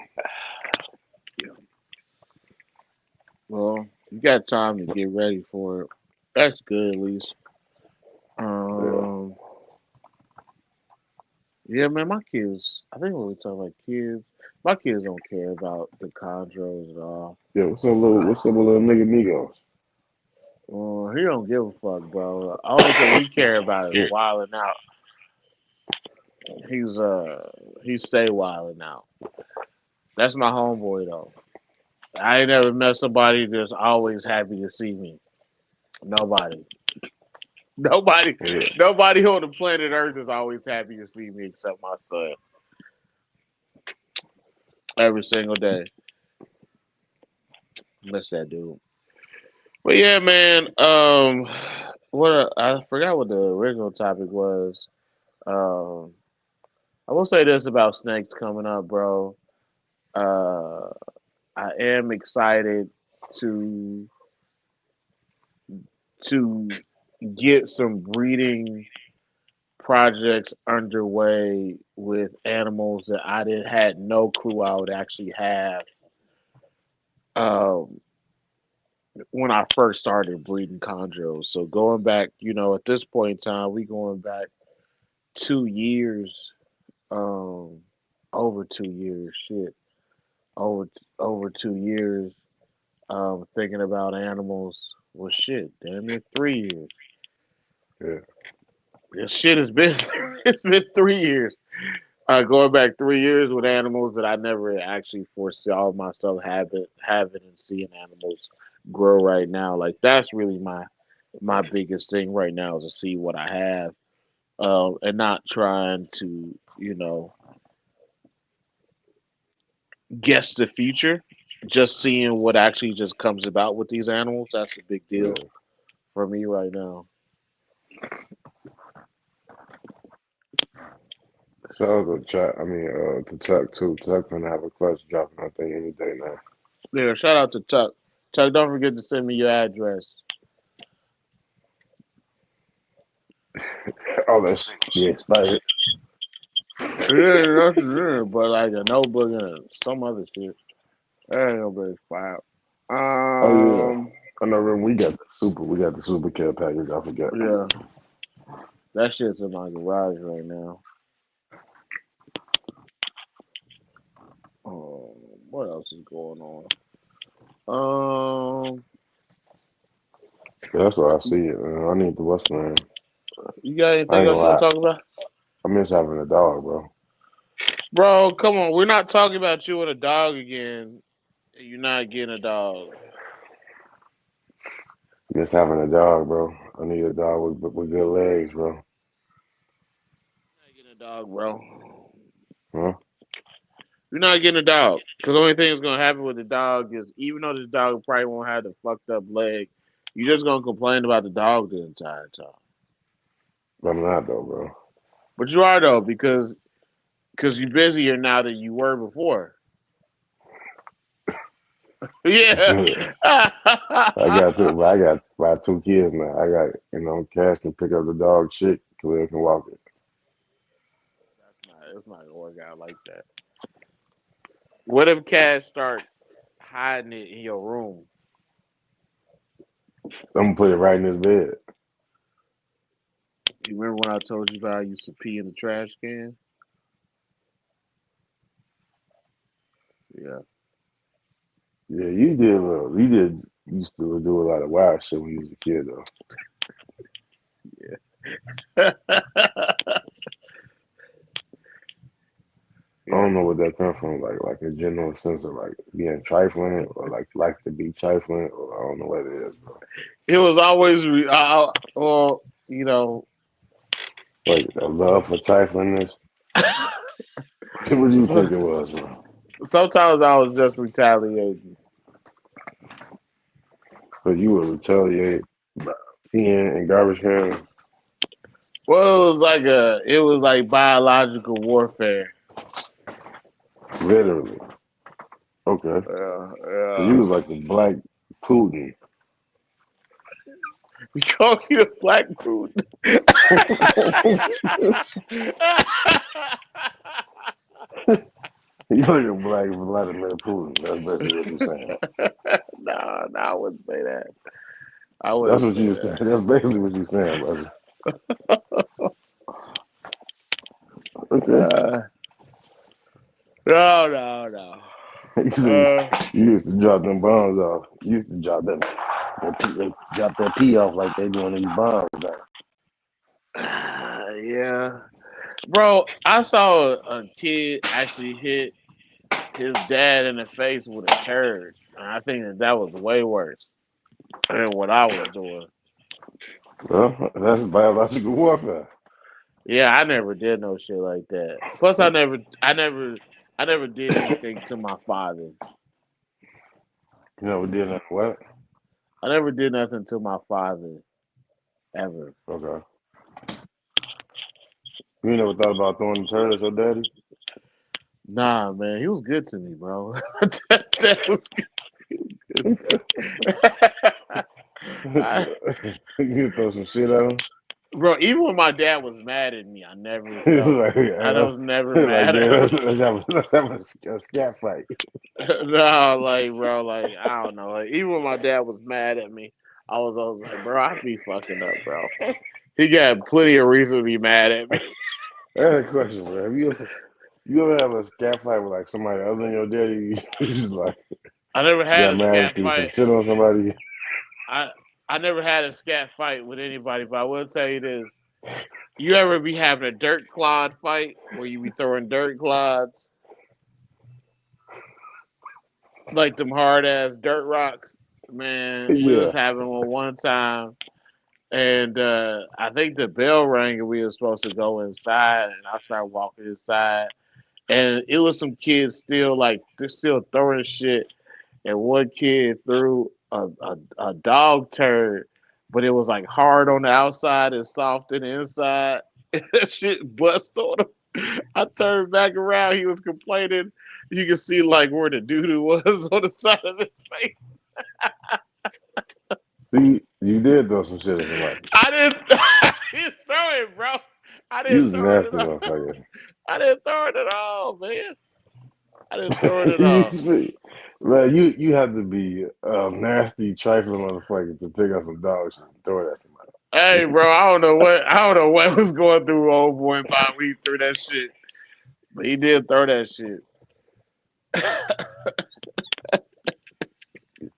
well, you got time to get ready for it. That's good, at least. yeah, Um, Yeah, man, my kids. I think when we talk about kids, my kids don't care about the chondros at all. Yeah, what's up with little nigga Migos? He don't give a fuck, bro. Only thing he care about is Yeah. wilding out. He's he stay wilding out. That's my homeboy though. I ain't never met somebody that's always happy to see me. Nobody. Nobody. Yeah. Nobody on the planet Earth is always happy to see me except my son. Every single day. Miss that dude. But yeah, man. I forgot what the original topic was. Um, I will say this about snakes coming up, bro. Uh, I am excited to to get some breeding projects underway with animals that I did had no clue I would actually have um, when I first started breeding chondros. So going back, at this point in time, we going back 2 years, um, over 2 years, shit, over 2 years, thinking about animals. Well, shit, damn near 3 years. Yeah. This shit has been it's been 3 years. Going back 3 years with animals that I never actually foresaw myself having and seeing animals grow right now. Like that's really my biggest thing right now is to see what I have, and not trying to guess the future. Just seeing what actually just comes about with these animals. That's a big deal Yeah. for me right now. Shout out to chat. I mean, to Tuck too. Tuck gonna have a clutch dropping. I think any day now. Yeah, shout out to Tuck. Tuck, don't forget to send me your address. All that shit can be expired. Yeah, that's it. But like a notebook and some other shit. That ain't gonna be expired. Oh yeah. Um, I know. Remember, we got the super care package. I forgot. yeah, that shit's in my garage right now. What else is going on? Um, Yeah, that's why I see it. Man. I need the what's man. you got I anything ain't else gonna you want lie. to talk about, I miss having a dog, bro. bro? Come on, we're not talking about you and a dog again. You're not getting a dog. Miss having a dog, bro. I need a dog with good legs, bro. You're not getting a dog, bro. Huh? You're not getting a dog. Because the only thing that's gonna happen with the dog is, even though this dog probably won't have the fucked up leg, you're just gonna complain about the dog the entire time. But I'm not though, bro. But you are though, because you're busier now than you were before. Yeah. I got two. I got my 2 kids now. I got Cash can pick up the dog shit. Khalil can walk it. It's not gonna work out like that. What if Cash start hiding it in your room? I'm gonna put it right in his bed. You remember when I told you about I used to pee in the trash can? Yeah. Yeah, you did. You did. Used to do a lot of wild shit when you was a kid, though. I Yeah. don't know what that come from. Like a general sense of like being trifling, or like to be trifling, or I don't know what it is, bro. It was always, well, Like a love for triflingness. What do you think it was, bro? sometimes I was just retaliating. Because you would retaliate by peeing in garbage cans, Well, it was like biological warfare. literally. Okay. Yeah, So you yeah. was like the black Putin. You call me a black dude? You like a black Vladimir Putin. That's basically what you're saying. No, no, I wouldn't say that. I That's wouldn't what say you were that. saying. That's basically what you're saying, brother. Okay. No. You see, you used to drop them bombs off. You used to drop them. They drop that pee off like they doing these bombs. Yeah, bro. I saw a kid actually hit his dad in the face with a turd, and I think that was way worse than what I was doing. Well, that's biological warfare. Yeah, I never did no shit like that. Plus, I never did anything to my father. You know, we did that. What? I never did nothing to my father ever. Okay. You never thought about throwing the turd at your daddy? Nah, man, he was good to me, bro. That was good. I, You throw some shit at him? bro, even when my dad was mad at me, I never felt. like, I was never like, mad man, at him. let's have a scat fight. No, like, bro, like, I don't know. Like, even when my dad was mad at me, I was always like, bro, I be fucking up, bro. He got plenty of reason to be mad at me. I got a question, bro. Have you ever had a scat fight with like somebody other than your daddy? You just like I never had got a mad and scat threw some fight. shit on somebody. I I never had a scat fight with anybody, but I will tell you this. You ever be having a dirt clod fight where you be throwing dirt clods, like them hard ass dirt rocks? Man, we was Yeah. having one time, and I think the bell rang and we were supposed to go inside, and I started walking inside, and it was some kids still like they're still throwing shit, and one kid threw a dog turd, but it was like hard on the outside and soft on the inside. That shit bust on him. I turned back around. He was complaining. You can see like where the doo was on the side of his face. See, you did throw some shit at somebody. I didn't throw it, bro. I You didn't was a throw it nasty at all. motherfucker. I didn't throw it at all, man. I didn't throw it at you all. speak, man. You have to be a nasty, trifling motherfucker to pick up some dog shit and throw it at somebody. Hey, bro, I don't know what was going through old boy mind when he threw that shit, but he did throw that shit.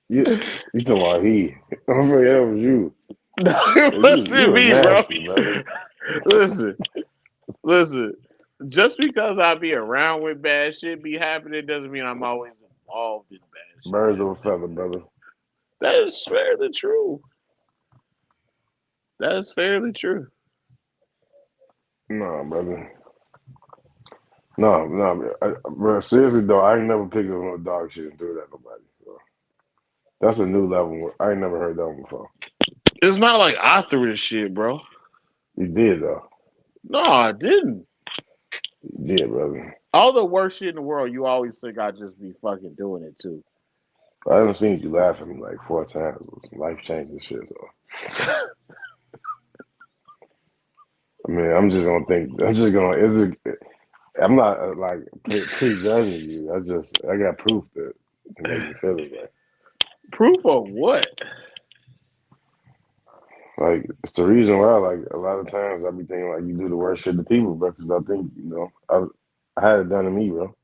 You talking about he? I'm afraid that was you. No, it You wasn't was me, bro. nasty, brother. Listen, listen. Just because I be around when bad shit be happening doesn't mean I'm always involved in bad shit Birds of a happening. feather, brother. That is fairly true. That is fairly true. No, brother. No, bro. Seriously though, I ain't never picked up no dog shit and threw it at nobody. So that's a new level. I ain't never heard that one before. It's not like I threw this shit, bro. You did though. No, I didn't. You did, brother. All the worst shit in the world, you always think I just be fucking doing it too. I haven't seen you laugh at me like 4 times with some life changing shit though. I mean, I'm just gonna think. I'm just gonna. I'm not like prejudging you. I got proof that to make me feel it way. Proof of what? Like it's the reason why. Like a lot of times I be thinking like you do the worst shit to people, bro. Because I think I had it done to me, bro.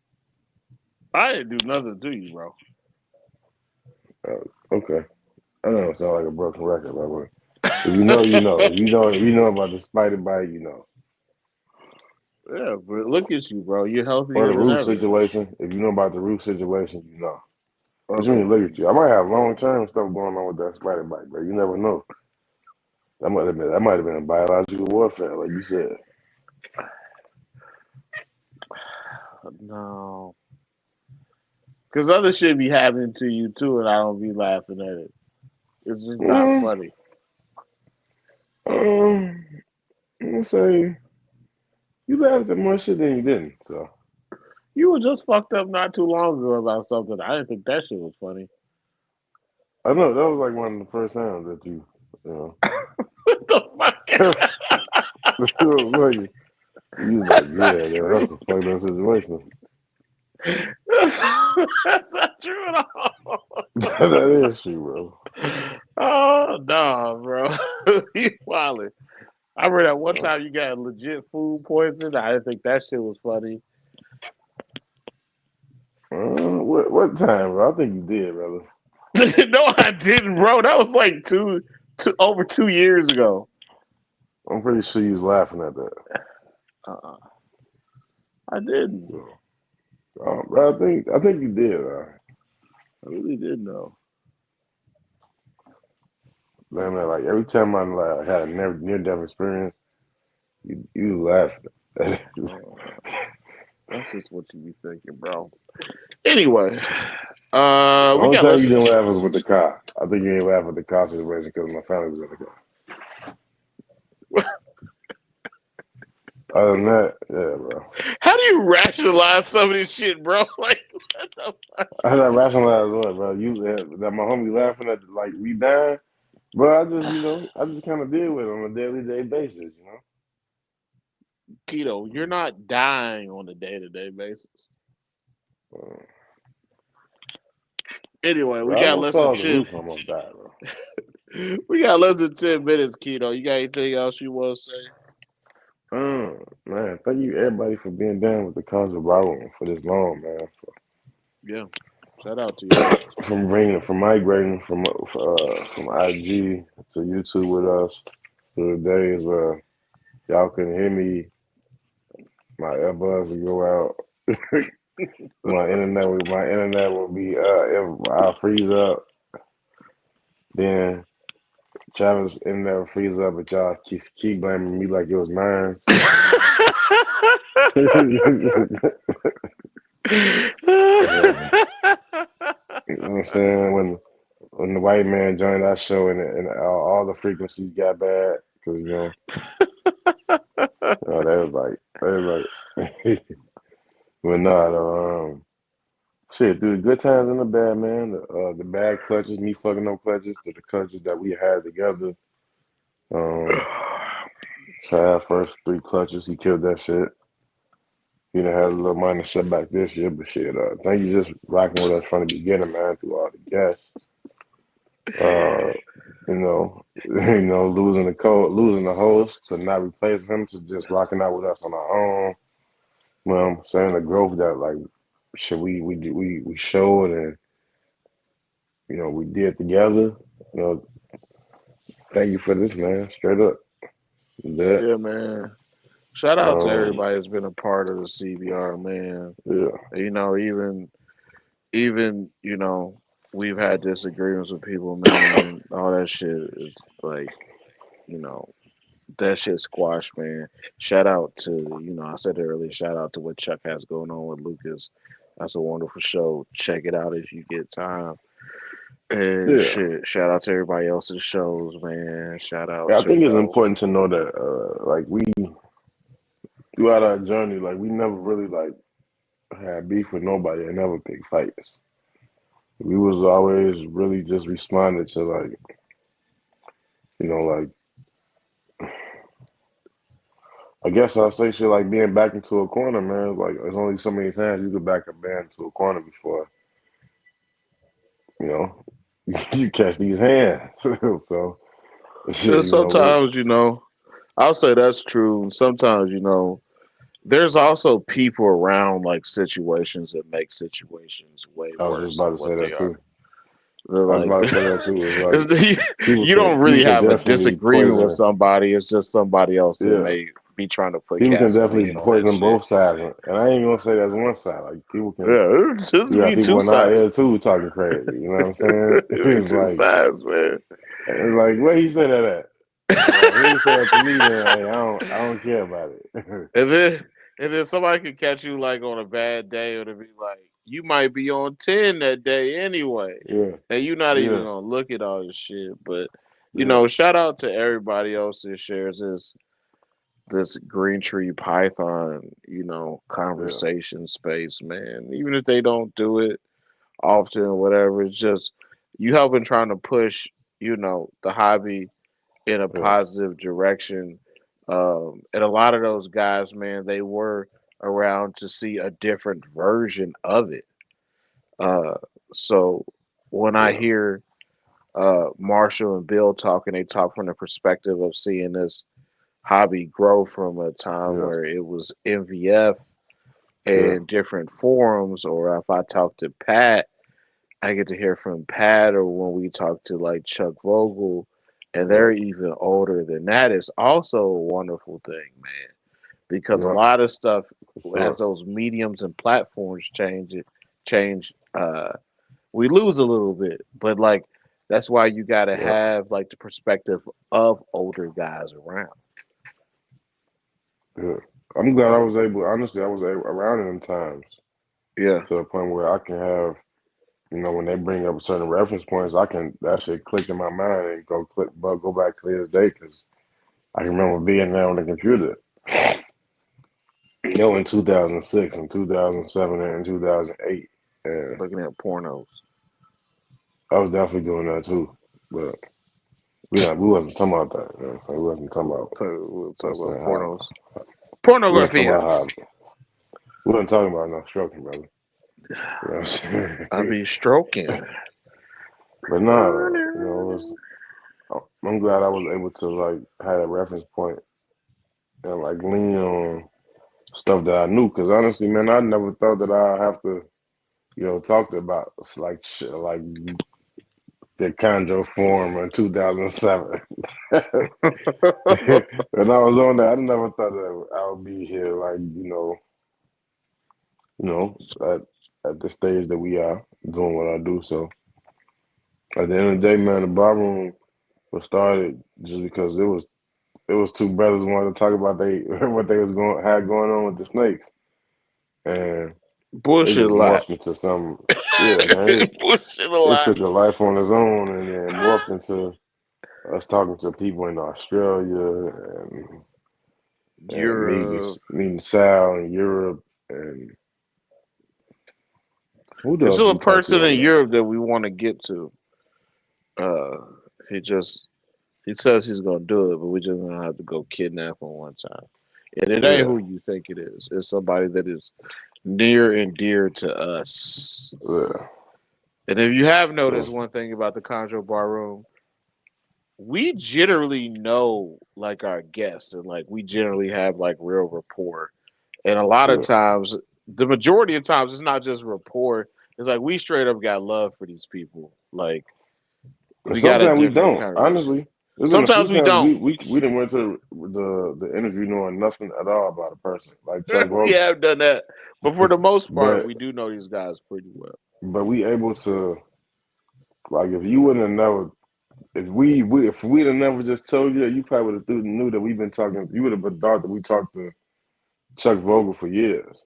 I didn't do nothing to you, bro. Okay, I know it sound like a broken record, but if you know, you know. If you know about the spider bite, you know. Yeah, but look at you, bro. You're Or healthier the than roof ever. situation. If you know about the roof situation, you know. What you mean? Okay. Look at you. I might have long term stuff going on with that spider bite, bro. You never know. That might have been a biological warfare, like you said. No. Because other shit be happening to you too, and I don't be laughing at it. It's just not Mm, funny. um, I'm gonna say you laughed at more shit than you didn't. So You were just fucked up not too long ago about something. I didn't think that shit was funny. I know that was like one of the first times that you know, What the fuck? like, you was like, That's not yeah, man, true. that's a fucked up situation. That's not true at all. That is true, bro. Oh no, bro. You wildin'. I remember that one time you got legit food poisoning. I didn't think that shit was funny. What time, bro? I think you did, brother. No, I didn't, bro. That was like over 2 years ago. I'm pretty sure you was laughing at that. Uh-uh. I didn't. So, bro, I think you did. I really didn't know. Man, like every time I like, had a near death experience, you laughed. That's just what you be thinking, bro. Anyway, The we only got time you less than didn't laugh was with the car. I think you ain't laugh with the car situation because my family was in the car. Other than that, yeah, bro. How do you rationalize some of this shit, bro? Like, what the fuck? I had that rationalize what, bro. That my homie laughing at like we dying, bro. I just kind of deal with it on a daily day basis, Keto, you're not dying on a day-to-day basis. Uh, Anyway, we bro, I got almost less fell than off the roof and almost died, bro. 10 minutes, Keto. You got anything else you want to say? Man, thank you everybody for being down with the Chondro Bar Room for this long, man. Yeah, shout out to y'all. From migrating from IG to YouTube with us to the days where y'all couldn't hear me, my earbuds would go out, my internet would be I'll freeze up. Then Travis internet would freeze up, but y'all keep blaming me like it was mine. Yeah. You know what I'm saying? When the white man joined our show and all the frequencies got bad because they was like, but no, shit, through the good times and the bad, man. The bad clutches, me fucking no clutches, to the clutches that we had together. Chad first 3 clutches, he killed that shit. He done had a little minor setback this year, but shit, thank you just rocking with us from the beginning, man, through all the guests. Losing the host to not replace him to just rocking out with us on our own. Well, I'm saying the growth that like shit we showed and we did together. Thank you for this, man. Straight up. That Yeah, man. Shout out to um everybody that's been a part of the CBR, man. yeah Even we've had disagreements with people, man. All that shit is like, you know, that shit squashed, man. Shout out to, I said it earlier, shout out to what Chuck has going on with Lucas. That's a wonderful show. Check it out if you get time. And yeah. shit, shout out to everybody else's shows, man. Shout out I to think it's important to know that like we throughout our journey, like we never really like had beef with nobody and never picked fights. We was always really just responded to like like I guess I'll say shit like being back into a corner, man. Like there's only so many times you could back a man into a corner before you know you catch these hands. So shit, and sometimes, I'll say that's true. Sometimes, there's also people around like situations that make situations way I was just worse than about to what say they that are. too. They're I was like, about to say that too. It's like you don't really people can have a definitely disagreement with poison. somebody. It's just somebody else that Yeah, may be trying to put people can gasoline definitely on that poison shit. both sides, and I ain't gonna say that's one side. Like people can, Yeah, it just you got be people two in our ear sides. too talking crazy. You know what I'm saying? It be two sides, man. It's like where he said that at. He ain't say that to me. Then hey, I don't care about it. And then somebody could catch you like on a bad day, or to be like, you might be on 10 that day anyway, Yeah, and you're not even yeah, gonna look at all this shit. But yeah, shout out to everybody else that shares this Green Tree Python, yeah, conversation space, man. Even if they don't do it often or whatever, it's just you helping trying to push, the hobby in a yeah, positive direction. And a lot of those guys, man, they were around to see a different version of it. Uh, so when I yeah, hear Marshall and Bill talking, they talk from the perspective of seeing this hobby grow from a time Yeah, where it was MVF yeah, and different forums, or if I talk to Pat, I get to hear from Pat, or when we talk to like Chuck Vogel, and they're yeah, even older than that. It's also a wonderful thing, man, because a yeah, lot of stuff for as sure. those mediums and platforms change. We lose a little bit, but like that's why you got to Yeah, have like the perspective of older guys around. yeah. I'm glad I So was able. Honestly, I was able, around in them times yeah, to the point where I can have, when they bring up certain reference points, I can actually click in my mind and go back to this day because I can remember being there on the computer. In 2006 and 2007 and 2008, and looking at pornos. I was definitely doing that too. But we wasn't talking about that. We wasn't talking about. So we'll I'm talk about saying how pornos. we wasn't talking about Pornographias. how we wasn't talking about no stroking, brother. You know what I'm saying? I be stroking. But no, it was. I'm glad I was able to like have a reference point and like lean on stuff that I knew. Because honestly, man, I never thought that I have to, talk about like shit, like the Chondro form in 2007. When I was on that, I never thought that I would be here, like at the stage that we are doing what I do. So at the end of the day, man, the bar room was started just because it was two brothers who wanted to talk about they what they was going had going on with the snakes, and it Bullshit just a lot. morphed into some. Yeah, man, Bullshit a it lot. took a life on its own, and then morphed into us talking to people in Australia and Europe. meeting Sal in Europe, and who There's else still we a talked to person on in there? Europe that we want to get to. Uh, he just he says he's gonna do it, but we just gonna have to go kidnap him one time. And it ain't Yeah, who you think it is. It's somebody that is near and dear to us. yeah. And if you have So noticed one thing about the Chondro Bar Room, we generally know like our guests, and like we generally have like real rapport. And a lot of yeah. times, the majority of times, it's not just rapport. It's like we straight up got love for these people. Like And we got a sometimes we different don't. kind of. Honestly, there's been a few Sometimes we times don't. we didn't went to the interview knowing nothing at all about a person, like Chuck We Vogel. have done that, but for the most part, But we do know these guys pretty well. we able to, like, if you wouldn't have never if we'd have never just told you, you probably would have knew that we've been talking. You would have thought that we talked to Chuck Vogel for years.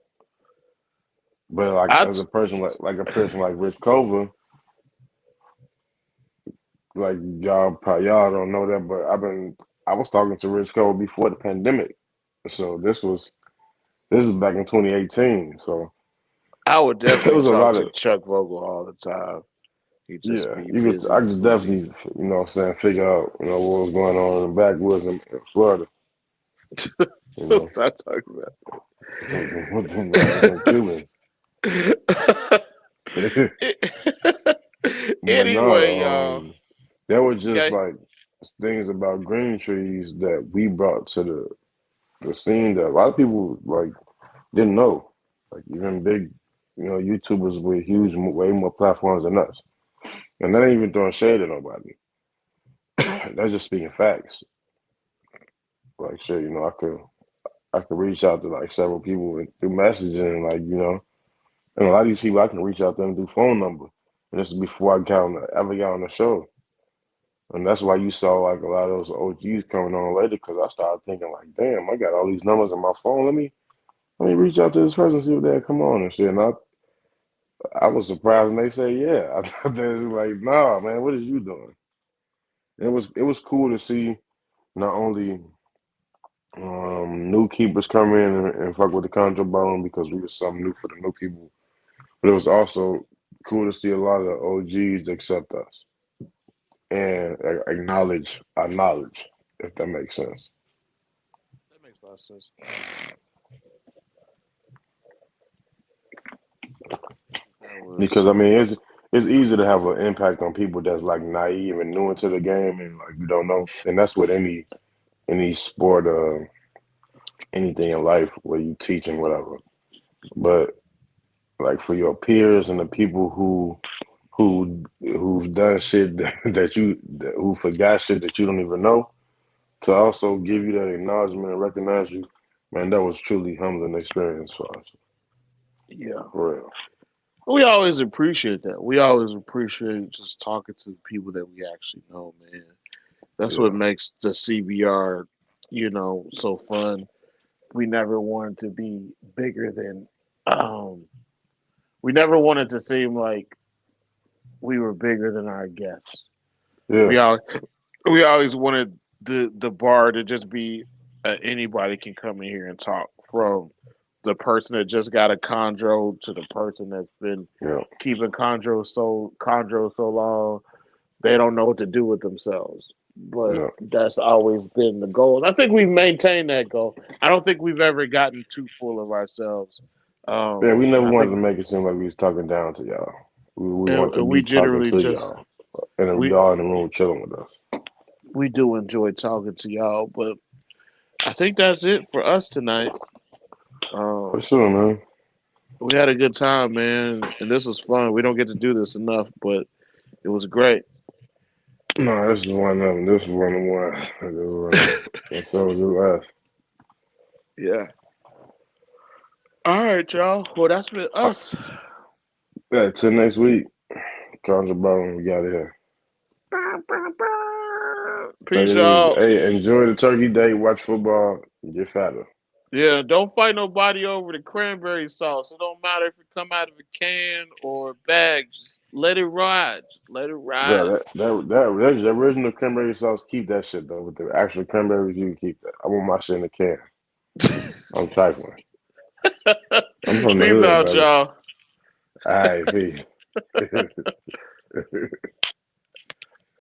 But like I as t- a person like a person like Rich Cover, like y'all don't know that, but I was talking to Rich Cover before the pandemic. So this is back in 2018. So I would it definitely was a talk lot to of. Chuck Vogel all the time. He'd just Yeah, be I busy could sleeping. definitely, what I'm saying, figure out, what was going on in the backwoods in Florida, you know, Not talking about. with them Cubans. But Anyway, no, y'all. there were just Yeah, like things about green trees that we brought to the scene that a lot of people like didn't know. Like even big, YouTubers with huge, way more platforms than us, and that ain't even throwing shade at nobody. That's just speaking facts. Like shit, I could reach out to like several people through messaging, like and a lot of these people I can reach out to them through phone number. And this is before ever got on the show, and that's why you saw like a lot of those OGs coming on later. Because I started thinking like, damn, I got all these numbers on my phone. Let me reach out to this person, see if they come on and shit. And I was surprised, and they say yeah. I thought they was like, nah, man, what is you doing? And it was cool to see not only new keepers come in and fuck with the Chondro Bar Room because we was something new for the new people. But it was also cool to see a lot of the OGs accept us and acknowledge our knowledge, if that makes sense. that makes a lot of sense. That Because was I mean, it's easy to have an impact on people that's like naive and new into the game and like you don't know. And that's with any sport, anything in life where you teach and whatever. But like for your peers and the people who've done shit who forgot shit that you don't even know, to also give you that acknowledgement and recognize you, man, that was truly humbling experience for us. Yeah. For real. We always appreciate that. We always appreciate just talking to people that we actually know, man. That's what Yeah. makes the CBR, so fun. We never wanted to be bigger than, um, we never wanted to seem like we were bigger than our guests. Yeah. We all, we always wanted the bar to just be anybody can come in here and talk, from the person that just got a chondro to the person that's been Yeah. keeping chondro so long they don't know what to do with themselves. But Yeah. that's always been the goal. And I think we've maintained that goal. I don't think we've ever gotten too full of ourselves. Yeah, we never And I wanted to think, make it seem like we was talking down to y'all. We and, want to and we be talking generally to just y'all. And we y'all in the room chilling with us. we do enjoy talking to y'all. But I think that's it for us tonight. For Um, sure, man. we had a good time, man, and this was fun. We don't get to do this enough, but it was great. No, this is one of them. This is one of the ones. This is one of them. And so was us. Yeah. All right, y'all. Well, that's been us. Yeah, till next week. Chondro Bar Room, we got it here. Take Peace it easy. out. Hey, enjoy the turkey day, watch football, get fatter. Yeah, don't fight nobody over the cranberry sauce. It don't matter if it come out of a can or a bag. Just let it ride. Just let it Bro, ride. that original cranberry sauce, keep that shit though. With the actual cranberries, you can keep that. I want my shit in the can. I'm trifling. I'm from the Peace hood, out, baby. y'all. All right, peace.